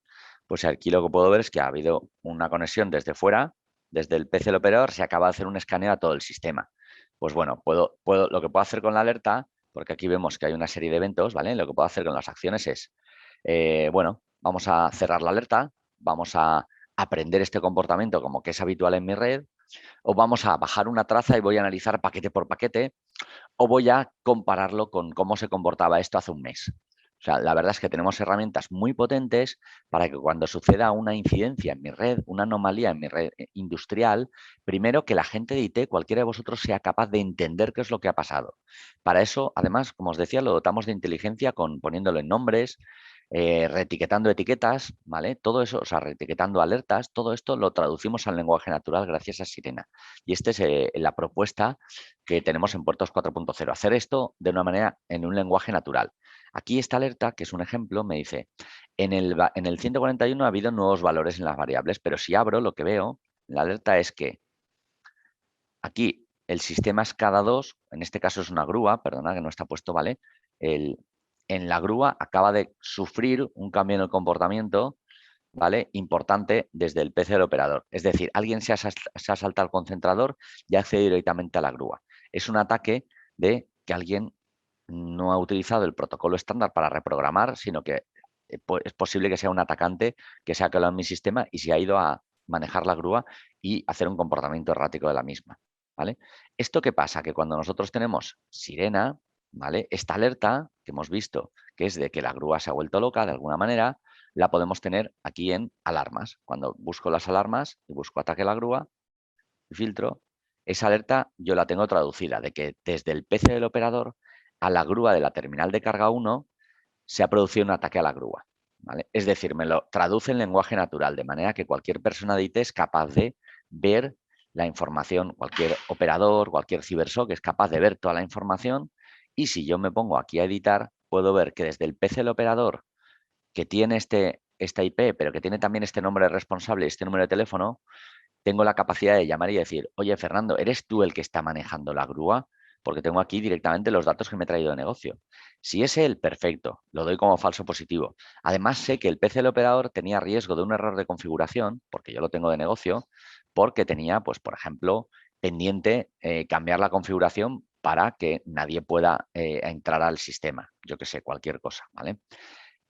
Pues aquí lo que puedo ver es que ha habido una conexión desde fuera, desde el PC del operador, se acaba de hacer un escaneo a todo el sistema. Pues bueno, lo que puedo hacer con la alerta, porque aquí vemos que hay una serie de eventos, ¿vale? Lo que puedo hacer con las acciones es, bueno, vamos a cerrar la alerta, vamos a aprender este comportamiento como que es habitual en mi red, o vamos a bajar una traza y voy a analizar paquete por paquete, o voy a compararlo con cómo se comportaba esto hace un mes. O sea, la verdad es que tenemos herramientas muy potentes para que cuando suceda una incidencia en mi red, una anomalía en mi red industrial, primero que la gente de IT, cualquiera de vosotros, sea capaz de entender qué es lo que ha pasado. Para eso, además, como os decía, lo dotamos de inteligencia poniéndolo en nombres, reetiquetando etiquetas, ¿vale? Todo eso, o sea, reetiquetando alertas, todo esto lo traducimos al lenguaje natural gracias a Sirena. Y esta es la propuesta que tenemos en Puertos 4.0, hacer esto de una manera, en un lenguaje natural. Aquí esta alerta, que es un ejemplo, me dice, en el 141 ha habido nuevos valores en las variables, pero si abro, lo que veo, la alerta es que aquí el sistema SCADA 2, en este caso es una grúa, perdona que no está puesto, ¿vale? En la grúa acaba de sufrir un cambio en el comportamiento, ¿vale? Importante desde el PC del operador. Es decir, alguien se ha saltado al concentrador y ha accedido directamente a la grúa. Es un ataque de que alguien no ha utilizado el protocolo estándar para reprogramar, sino que es posible que sea un atacante que se ha colado en mi sistema y se ha ido a manejar la grúa y hacer un comportamiento errático de la misma, ¿vale? ¿Esto qué pasa? Que cuando nosotros tenemos sirena, ¿vale? Esta alerta que hemos visto, que es de que la grúa se ha vuelto loca de alguna manera, la podemos tener aquí en alarmas. Cuando busco las alarmas y busco ataque a la grúa y filtro, esa alerta yo la tengo traducida de que desde el PC del operador a la grúa de la terminal de carga 1 se ha producido un ataque a la grúa, ¿vale? Es decir, me lo traduce en lenguaje natural, de manera que cualquier persona de IT es capaz de ver la información, cualquier operador, cualquier cibersoc es capaz de ver toda la información, y si yo me pongo aquí a editar, puedo ver que desde el PC del operador, que tiene esta IP, pero que tiene también este nombre responsable y este número de teléfono, tengo la capacidad de llamar y decir, oye, Fernando, ¿eres tú el que está manejando la grúa? Porque tengo aquí directamente los datos que me he traído de negocio. Si es él, perfecto, lo doy como falso positivo. Además, sé que el PC del operador tenía riesgo de un error de configuración, porque yo lo tengo de negocio, porque tenía, pues, por ejemplo, pendiente cambiar la configuración para que nadie pueda entrar al sistema. Yo que sé, cualquier cosa, ¿vale?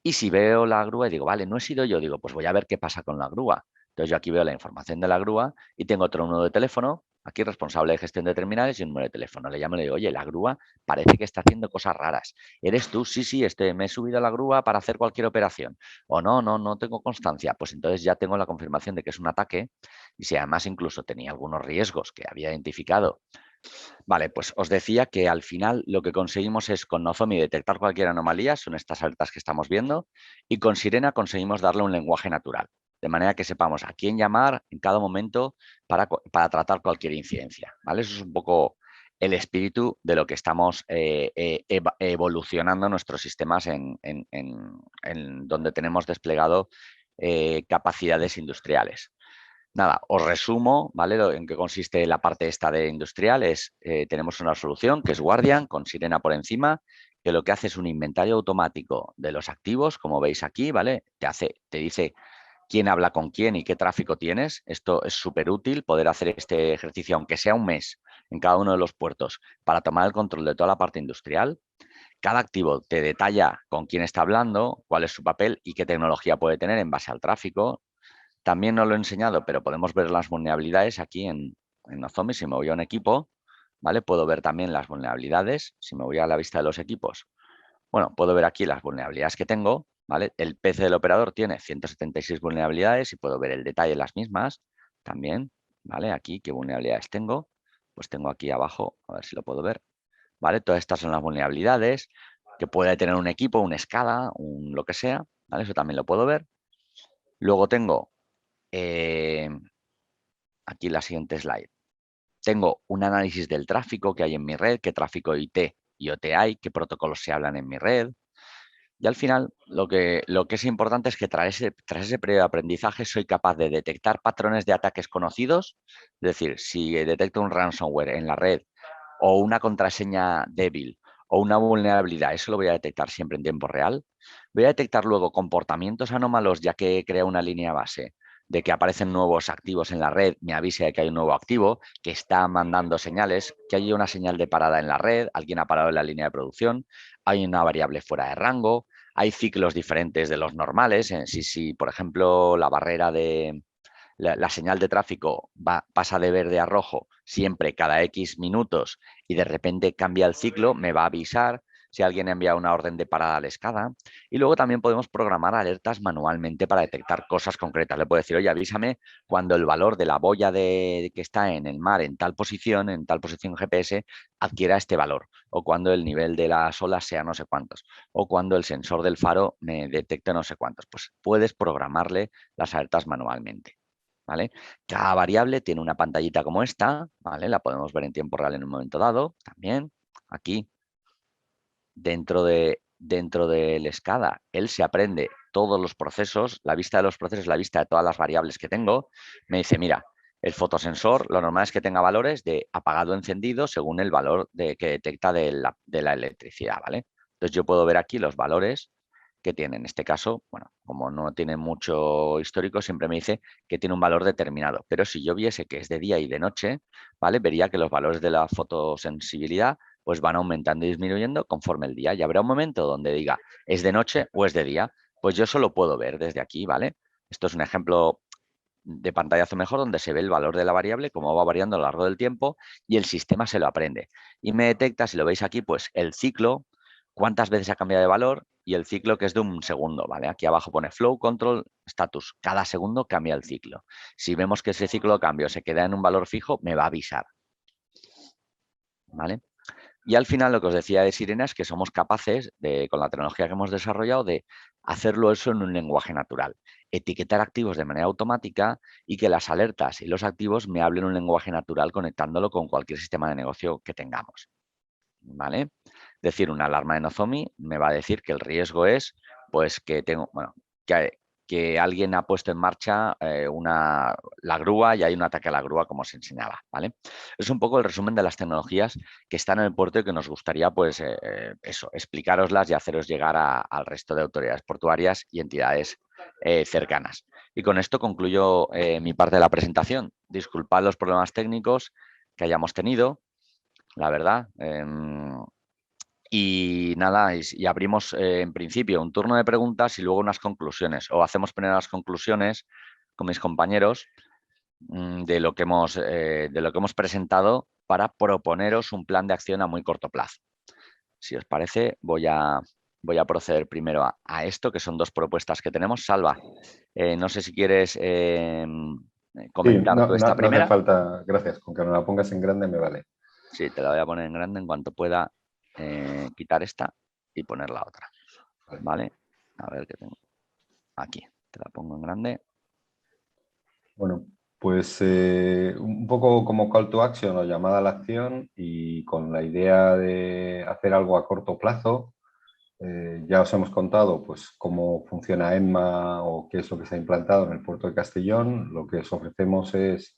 Y si veo la grúa y digo, vale, no he sido yo, digo, pues voy a ver qué pasa con la grúa. Entonces yo aquí veo la información de la grúa y tengo otro número de teléfono, aquí responsable de gestión de terminales y un número de teléfono. Le llamo y le digo, oye, la grúa parece que está haciendo cosas raras. ¿Eres tú? Sí, sí, me he subido a la grúa para hacer cualquier operación. O no, no tengo constancia. Pues entonces ya tengo la confirmación de que es un ataque, y si además incluso tenía algunos riesgos que había identificado. Vale, pues os decía que al final lo que conseguimos es con Nozomi detectar cualquier anomalía, son estas alertas que estamos viendo, y con Sirena conseguimos darle un lenguaje natural, de manera que sepamos a quién llamar en cada momento para tratar cualquier incidencia, ¿vale? Eso es un poco el espíritu de lo que estamos evolucionando nuestros sistemas en donde tenemos desplegado capacidades industriales. Nada, os resumo, ¿vale? En qué consiste la parte esta de industrial. Tenemos una solución que es Guardian, con Sirena por encima, que lo que hace es un inventario automático de los activos, como veis aquí, ¿vale? Te dice quién habla con quién y qué tráfico tienes. Esto es súper útil, poder hacer este ejercicio, aunque sea un mes, en cada uno de los puertos, para tomar el control de toda la parte industrial. Cada activo te detalla con quién está hablando, cuál es su papel y qué tecnología puede tener en base al tráfico. También no lo he enseñado, pero podemos ver las vulnerabilidades aquí en Nozomi. Si me voy a un equipo, ¿vale? Puedo ver también las vulnerabilidades. Si me voy a la vista de los equipos, bueno, puedo ver aquí las vulnerabilidades que tengo, ¿vale? El PC del operador tiene 176 vulnerabilidades y puedo ver el detalle de las mismas también, ¿vale? Aquí, ¿qué vulnerabilidades tengo? Pues tengo aquí abajo, a ver si lo puedo ver, ¿vale? Todas estas son las vulnerabilidades que puede tener un equipo, una escala, lo que sea, ¿vale? Eso también lo puedo ver. Luego tengo aquí la siguiente slide. Tengo un análisis del tráfico que hay en mi red, qué tráfico IT y OT hay, qué protocolos se hablan en mi red. Y al final, lo que es importante es que tras ese periodo de aprendizaje soy capaz de detectar patrones de ataques conocidos. Es decir, si detecto un ransomware en la red o una contraseña débil o una vulnerabilidad, eso lo voy a detectar siempre en tiempo real. Voy a detectar luego comportamientos anómalos, ya que he creado una línea base de que aparecen nuevos activos en la red, me avise de que hay un nuevo activo, que está mandando señales, que hay una señal de parada en la red, alguien ha parado en la línea de producción, hay una variable fuera de rango, hay ciclos diferentes de los normales. Si por ejemplo, la barrera de la señal de tráfico pasa de verde a rojo siempre cada X minutos y de repente cambia el ciclo, me va a avisar si alguien envía una orden de parada a la escala. Y luego también podemos programar alertas manualmente para detectar cosas concretas. Le puedo decir, oye, avísame cuando el valor de la boya que está en el mar en tal posición GPS, adquiera este valor, o cuando el nivel de las olas sea no sé cuántos, o cuando el sensor del faro me detecte no sé cuántos. Pues puedes programarle las alertas manualmente, ¿vale? Cada variable tiene una pantallita como esta, ¿vale? La podemos ver en tiempo real en un momento dado también. Aquí, dentro del SCADA, él se aprende todos los procesos, la vista de los procesos, la vista de todas las variables que tengo. Me dice, mira, El fotosensor, lo normal es que tenga valores de apagado o encendido según el valor que detecta de la electricidad, ¿vale? Entonces yo puedo ver aquí los valores que tiene. En este caso, bueno, como no tiene mucho histórico, siempre me dice que tiene un valor determinado. Pero si yo viese que es de día y de noche, ¿vale? Vería que los valores de la fotosensibilidad pues van aumentando y disminuyendo conforme el día. Y habrá un momento donde diga, ¿es de noche o es de día? Pues yo eso lo puedo ver desde aquí, ¿vale? Esto es un ejemplo de pantallazo mejor donde se ve el valor de la variable, cómo va variando a lo largo del tiempo y el sistema se lo aprende. Y me detecta, si lo veis aquí, pues el ciclo, cuántas veces ha cambiado de valor y el ciclo que es de un segundo, ¿vale? Aquí abajo pone flow, control, status. Cada segundo cambia el ciclo. Si vemos que ese ciclo de cambio se queda en un valor fijo, me va a avisar, ¿vale? Y al final lo que os decía de Sirena es que somos capaces, con la tecnología que hemos desarrollado, de hacerlo eso en un lenguaje natural. Etiquetar activos de manera automática y que las alertas y los activos me hablen un lenguaje natural conectándolo con cualquier sistema de negocio que tengamos. ¿Vale? Es decir, una alarma de Nozomi me va a decir que el riesgo es pues que tengo, bueno, que alguien ha puesto en marcha la grúa y hay un ataque a la grúa, como se enseñaba, ¿vale? Es un poco el resumen de las tecnologías que están en el puerto y que nos gustaría, pues, eso, explicaroslas y haceros llegar al resto de autoridades portuarias y entidades cercanas. Y con esto concluyo mi parte de la presentación. Disculpad los problemas técnicos que hayamos tenido, la verdad. Y nada, y abrimos en principio un turno de preguntas y luego unas conclusiones. O hacemos primero las conclusiones con mis compañeros de lo que hemos presentado para proponeros un plan de acción a muy corto plazo. Si os parece, voy a proceder primero a esto, que son dos propuestas que tenemos. Salva, no sé si quieres Sí, comentar tú esta no hace primera. falta, gracias, con que no la pongas en grande me vale. Sí, te la voy a poner en grande en cuanto pueda quitar esta y poner la otra. ¿Vale? A ver qué tengo. Aquí, te la pongo en grande. Bueno, pues un poco como call to action o llamada a la acción y con la idea de hacer algo a corto plazo. Ya os hemos contado pues, cómo funciona EMMA o qué es lo que se ha implantado en el puerto de Castellón. Lo que os ofrecemos es,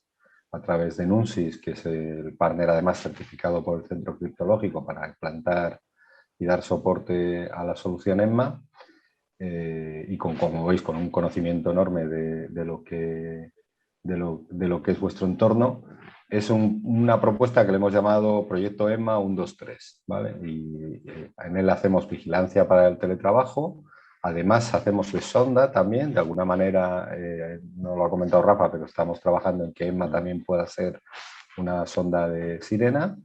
a través de Nunsis, que es el partner además certificado por el Centro Criptológico para implantar y dar soporte a la solución EMMA, y como veis, con un conocimiento enorme de lo que es vuestro entorno, es una propuesta que le hemos llamado Proyecto EMMA 123, ¿vale? Y en él hacemos vigilancia para el teletrabajo, además hacemos de sonda también, de alguna manera, no lo ha comentado Rafa, pero estamos trabajando en que EMMA también pueda ser una sonda de sirena,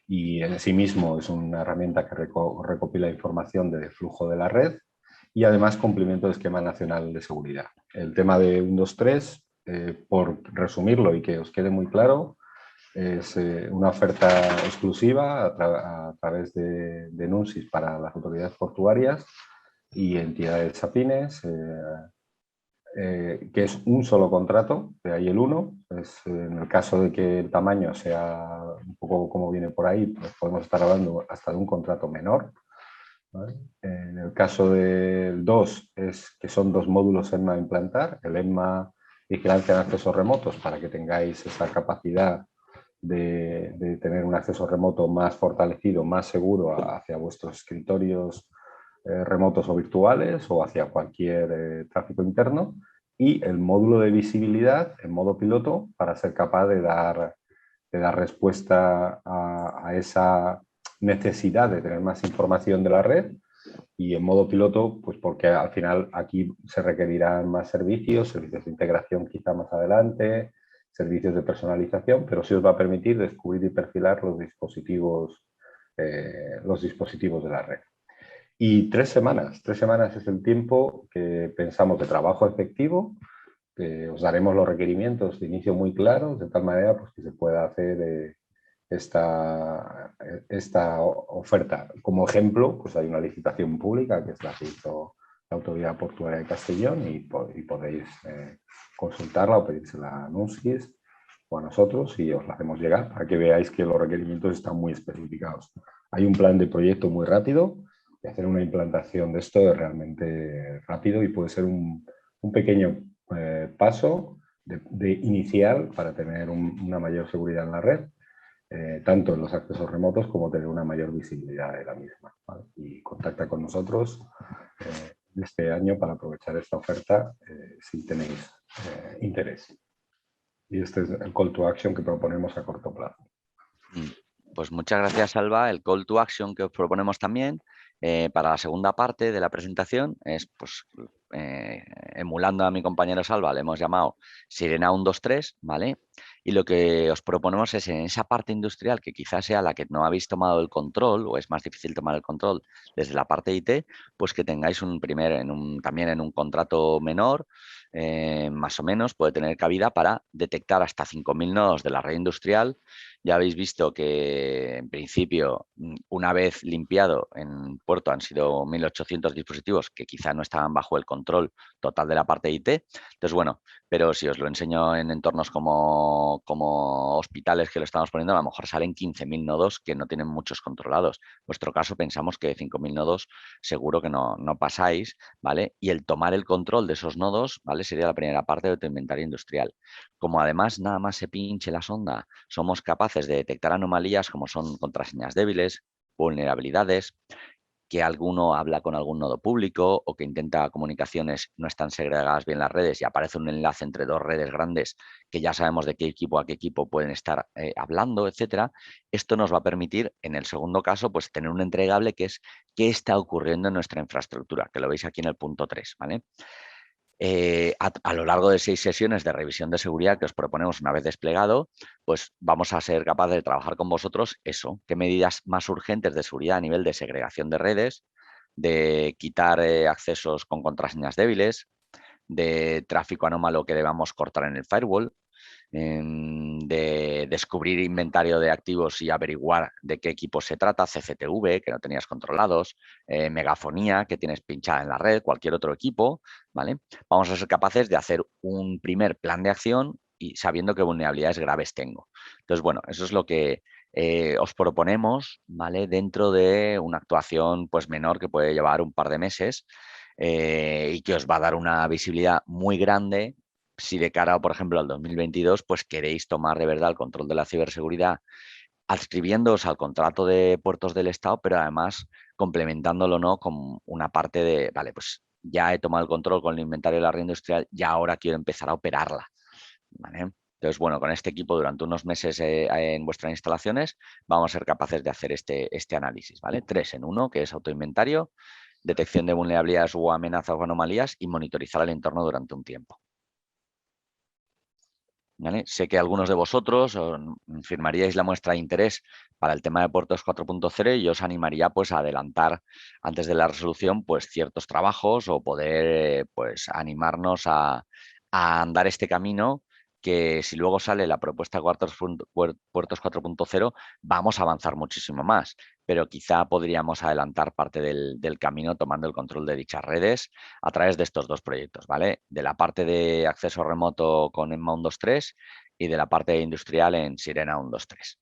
y en sí mismo es una herramienta que recopila información de flujo de la red y además cumplimiento del esquema nacional de seguridad. El tema de 123, por resumirlo y que os quede muy claro, es una oferta exclusiva a través de Nunsis para las autoridades portuarias y entidades afines, que es un solo contrato, de ahí el 1. En el caso de que el tamaño sea un poco como viene por ahí, pues podemos estar hablando hasta de un contrato menor, ¿vale? En el caso del 2 es que son 2 módulos EMMA a implantar, el EMMA Vigilancia en Accesos Remotos, para que tengáis esa capacidad de tener un acceso remoto más fortalecido, más seguro hacia vuestros escritorios remotos o virtuales o hacia cualquier tráfico interno, y el módulo de visibilidad en modo piloto para ser capaz de dar respuesta a esa necesidad de tener más información de la red, y en modo piloto, pues porque al final aquí se requerirán más servicios de integración quizá más adelante, servicios de personalización, pero sí os va a permitir descubrir y perfilar los dispositivos de la red. Y 3 semanas es el tiempo que pensamos de trabajo efectivo, que os daremos los requerimientos de inicio muy claros, de tal manera pues, que se pueda hacer esta oferta. Como ejemplo, pues hay una licitación pública que es la que hizo la Autoridad Portuaria de Castellón y podéis consultarla o pedírsela a Nunsis o a nosotros y os la hacemos llegar para que veáis que los requerimientos están muy especificados. Hay un plan de proyecto muy rápido y hacer una implantación de esto es realmente rápido y puede ser un pequeño paso de inicial para tener una mayor seguridad en la red, tanto en los accesos remotos como tener una mayor visibilidad de la misma, ¿vale? Y contacta con nosotros este año para aprovechar esta oferta si tenéis interés. Y este es el call to action que proponemos a corto plazo. Pues muchas gracias, Alba. El call to action que os proponemos también para la segunda parte de la presentación es, pues, emulando a mi compañero Salva, le hemos llamado Sirena 123, ¿vale? Y lo que os proponemos es en esa parte industrial que quizás sea la que no habéis tomado el control o es más difícil tomar el control desde la parte IT, pues que tengáis también en un contrato menor, más o menos, puede tener cabida para detectar hasta 5.000 nodos de la red industrial. Ya habéis visto que, en principio, una vez limpiado en puerto han sido 1.800 dispositivos que quizá no estaban bajo el control total de la parte IT. Entonces, bueno, pero si os lo enseño en entornos como hospitales que lo estamos poniendo, a lo mejor salen 15.000 nodos que no tienen muchos controlados. En vuestro caso, pensamos que 5.000 nodos seguro que no pasáis, ¿vale? Y el tomar el control de esos nodos, ¿vale? Sería la primera parte de tu inventario industrial. Como además nada más se pinche la sonda, somos capaces de detectar anomalías como son contraseñas débiles, vulnerabilidades, que alguno habla con algún nodo público o que intenta comunicaciones, no están segregadas bien las redes y aparece un enlace entre dos redes grandes que ya sabemos de qué equipo a qué equipo pueden estar hablando, etcétera. Esto nos va a permitir, en el segundo caso, pues tener un entregable que es qué está ocurriendo en nuestra infraestructura, que lo veis aquí en el punto 3, ¿vale? A lo largo de 6 sesiones de revisión de seguridad que os proponemos una vez desplegado, pues vamos a ser capaces de trabajar con vosotros eso, qué medidas más urgentes de seguridad a nivel de segregación de redes, de quitar accesos con contraseñas débiles, de tráfico anómalo que debamos cortar en el firewall, de descubrir inventario de activos y averiguar de qué equipos se trata, CCTV, que no tenías controlados, megafonía, que tienes pinchada en la red, cualquier otro equipo, ¿vale? Vamos a ser capaces de hacer un primer plan de acción y sabiendo qué vulnerabilidades graves tengo. Entonces, bueno, eso es lo que os proponemos, ¿vale? Dentro de una actuación pues menor que puede llevar un par de meses y que os va a dar una visibilidad muy grande si de cara, por ejemplo, al 2022, pues queréis tomar de verdad el control de la ciberseguridad adscribiéndoos al contrato de puertos del Estado, pero además complementándolo, ¿no?, con una parte de, vale, pues ya he tomado el control con el inventario de la red industrial y ahora quiero empezar a operarla, ¿vale? Entonces, bueno, con este equipo durante unos meses en vuestras instalaciones vamos a ser capaces de hacer este análisis, ¿vale? 3 en 1, que es autoinventario, detección de vulnerabilidades o amenazas o anomalías y monitorizar el entorno durante un tiempo. ¿Vale? Sé que algunos de vosotros firmaríais la muestra de interés para el tema de puertos 4.0 y yo os animaría pues a adelantar antes de la resolución pues ciertos trabajos o poder pues animarnos a andar este camino que si luego sale la propuesta de puertos 4.0 vamos a avanzar muchísimo más, pero quizá podríamos adelantar parte del camino tomando el control de dichas redes a través de estos dos proyectos, ¿vale? De la parte de acceso remoto con EMMA 123 y de la parte industrial en Sirena 123,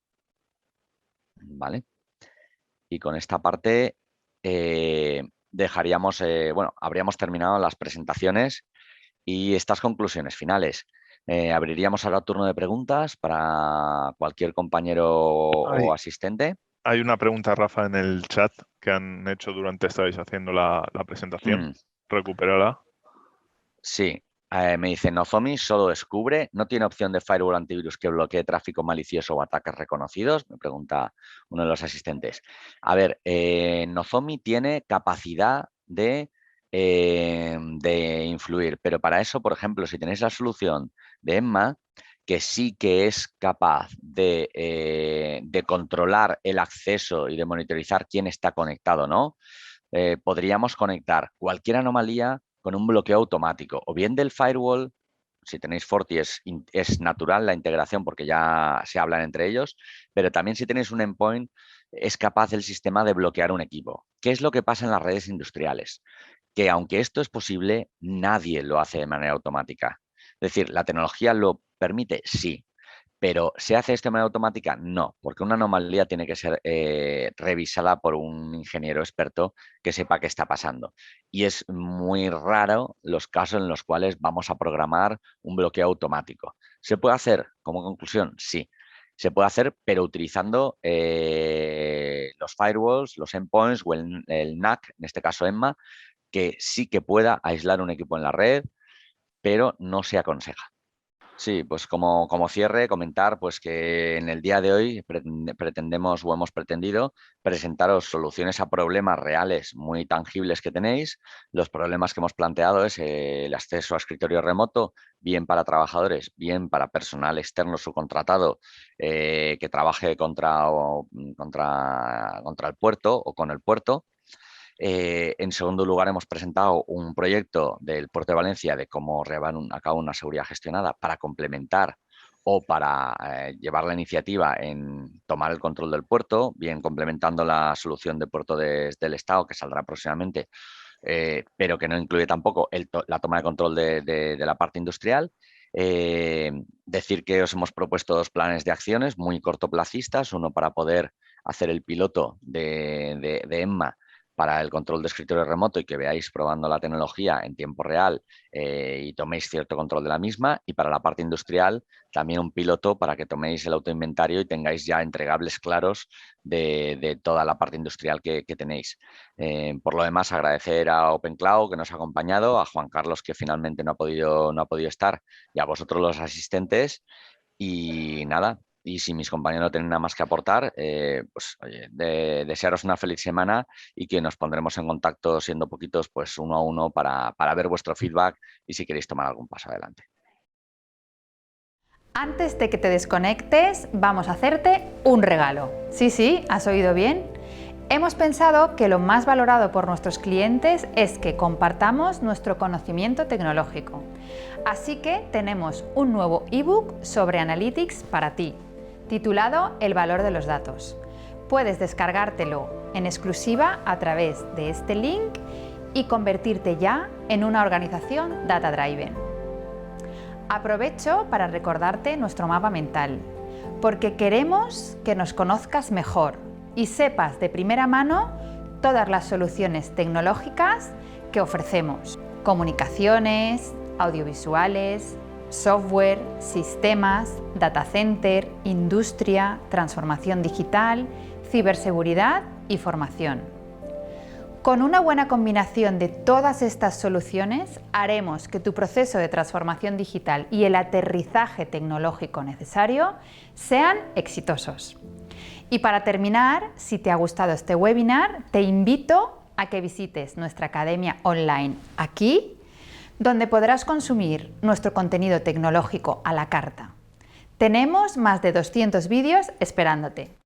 ¿vale? Y con esta parte dejaríamos, bueno, habríamos terminado las presentaciones y estas conclusiones finales. Abriríamos ahora turno de preguntas para cualquier compañero o asistente. Hay una pregunta, Rafa, en el chat que han hecho durante estáis haciendo la presentación. Recupérala. Sí, me dice Nozomi solo descubre, no tiene opción de firewall antivirus que bloquee tráfico malicioso o ataques reconocidos, me pregunta uno de los asistentes. A ver, Nozomi tiene capacidad de influir, pero para eso, por ejemplo, si tenéis la solución de EMMA, que sí que es capaz de controlar el acceso y de monitorizar quién está conectado, ¿no? Podríamos conectar cualquier anomalía con un bloqueo automático, o bien del firewall, si tenéis Forti es natural la integración porque ya se hablan entre ellos, pero también si tenéis un endpoint es capaz el sistema de bloquear un equipo. ¿Qué es lo que pasa en las redes industriales? Que aunque esto es posible, nadie lo hace de manera automática. Es decir, ¿la tecnología lo permite? Sí, Pero ¿se hace esto de manera automática? No, porque una anomalía tiene que ser revisada por un ingeniero experto que sepa qué está pasando. Y es muy raro los casos en los cuales vamos a programar un bloqueo automático. ¿Se puede hacer? Como conclusión, sí. Se puede hacer, pero utilizando los firewalls, los endpoints o el NAC, en este caso EMMA, que sí que pueda aislar un equipo en la red, pero no se aconseja. Sí, pues como cierre, comentar pues que en el día de hoy pretendemos o hemos pretendido presentaros soluciones a problemas reales muy tangibles que tenéis. Los problemas que hemos planteado es el acceso a escritorio remoto, bien para trabajadores, bien para personal externo subcontratado que trabaje contra el puerto o con el puerto. En segundo lugar, hemos presentado un proyecto del Puerto de Valencia de cómo llevar a cabo una seguridad gestionada para complementar o para llevar la iniciativa en tomar el control del puerto, bien complementando la solución de puerto del Estado que saldrá próximamente, pero que no incluye tampoco la toma de control de la parte industrial. Decir que os hemos propuesto 2 planes de acciones muy cortoplacistas, uno para poder hacer el piloto de EMMA para el control de escritorio remoto y que veáis probando la tecnología en tiempo real y toméis cierto control de la misma, y para la parte industrial también un piloto para que toméis el autoinventario y tengáis ya entregables claros de toda la parte industrial que tenéis. Por lo demás, agradecer a OpenCloud que nos ha acompañado, a Juan Carlos que finalmente no ha podido estar, y a vosotros los asistentes. Y nada, y si mis compañeros no tienen nada más que aportar, pues oye, desearos una feliz semana y que nos pondremos en contacto siendo poquitos, pues uno a uno para ver vuestro feedback y si queréis tomar algún paso adelante. Antes de que te desconectes, vamos a hacerte un regalo. Sí, has oído bien. Hemos pensado que lo más valorado por nuestros clientes es que compartamos nuestro conocimiento tecnológico. Así que tenemos un nuevo ebook sobre Analytics para ti, titulado El valor de los datos. Puedes descargártelo en exclusiva a través de este link y convertirte ya en una organización data-driven. Aprovecho para recordarte nuestro mapa mental, porque queremos que nos conozcas mejor y sepas de primera mano todas las soluciones tecnológicas que ofrecemos. Comunicaciones, audiovisuales, software, sistemas, data center, industria, transformación digital, ciberseguridad y formación. Con una buena combinación de todas estas soluciones, haremos que tu proceso de transformación digital y el aterrizaje tecnológico necesario sean exitosos. Y para terminar, si te ha gustado este webinar, te invito a que visites nuestra academia online aquí, donde podrás consumir nuestro contenido tecnológico a la carta. Tenemos más de 200 vídeos esperándote.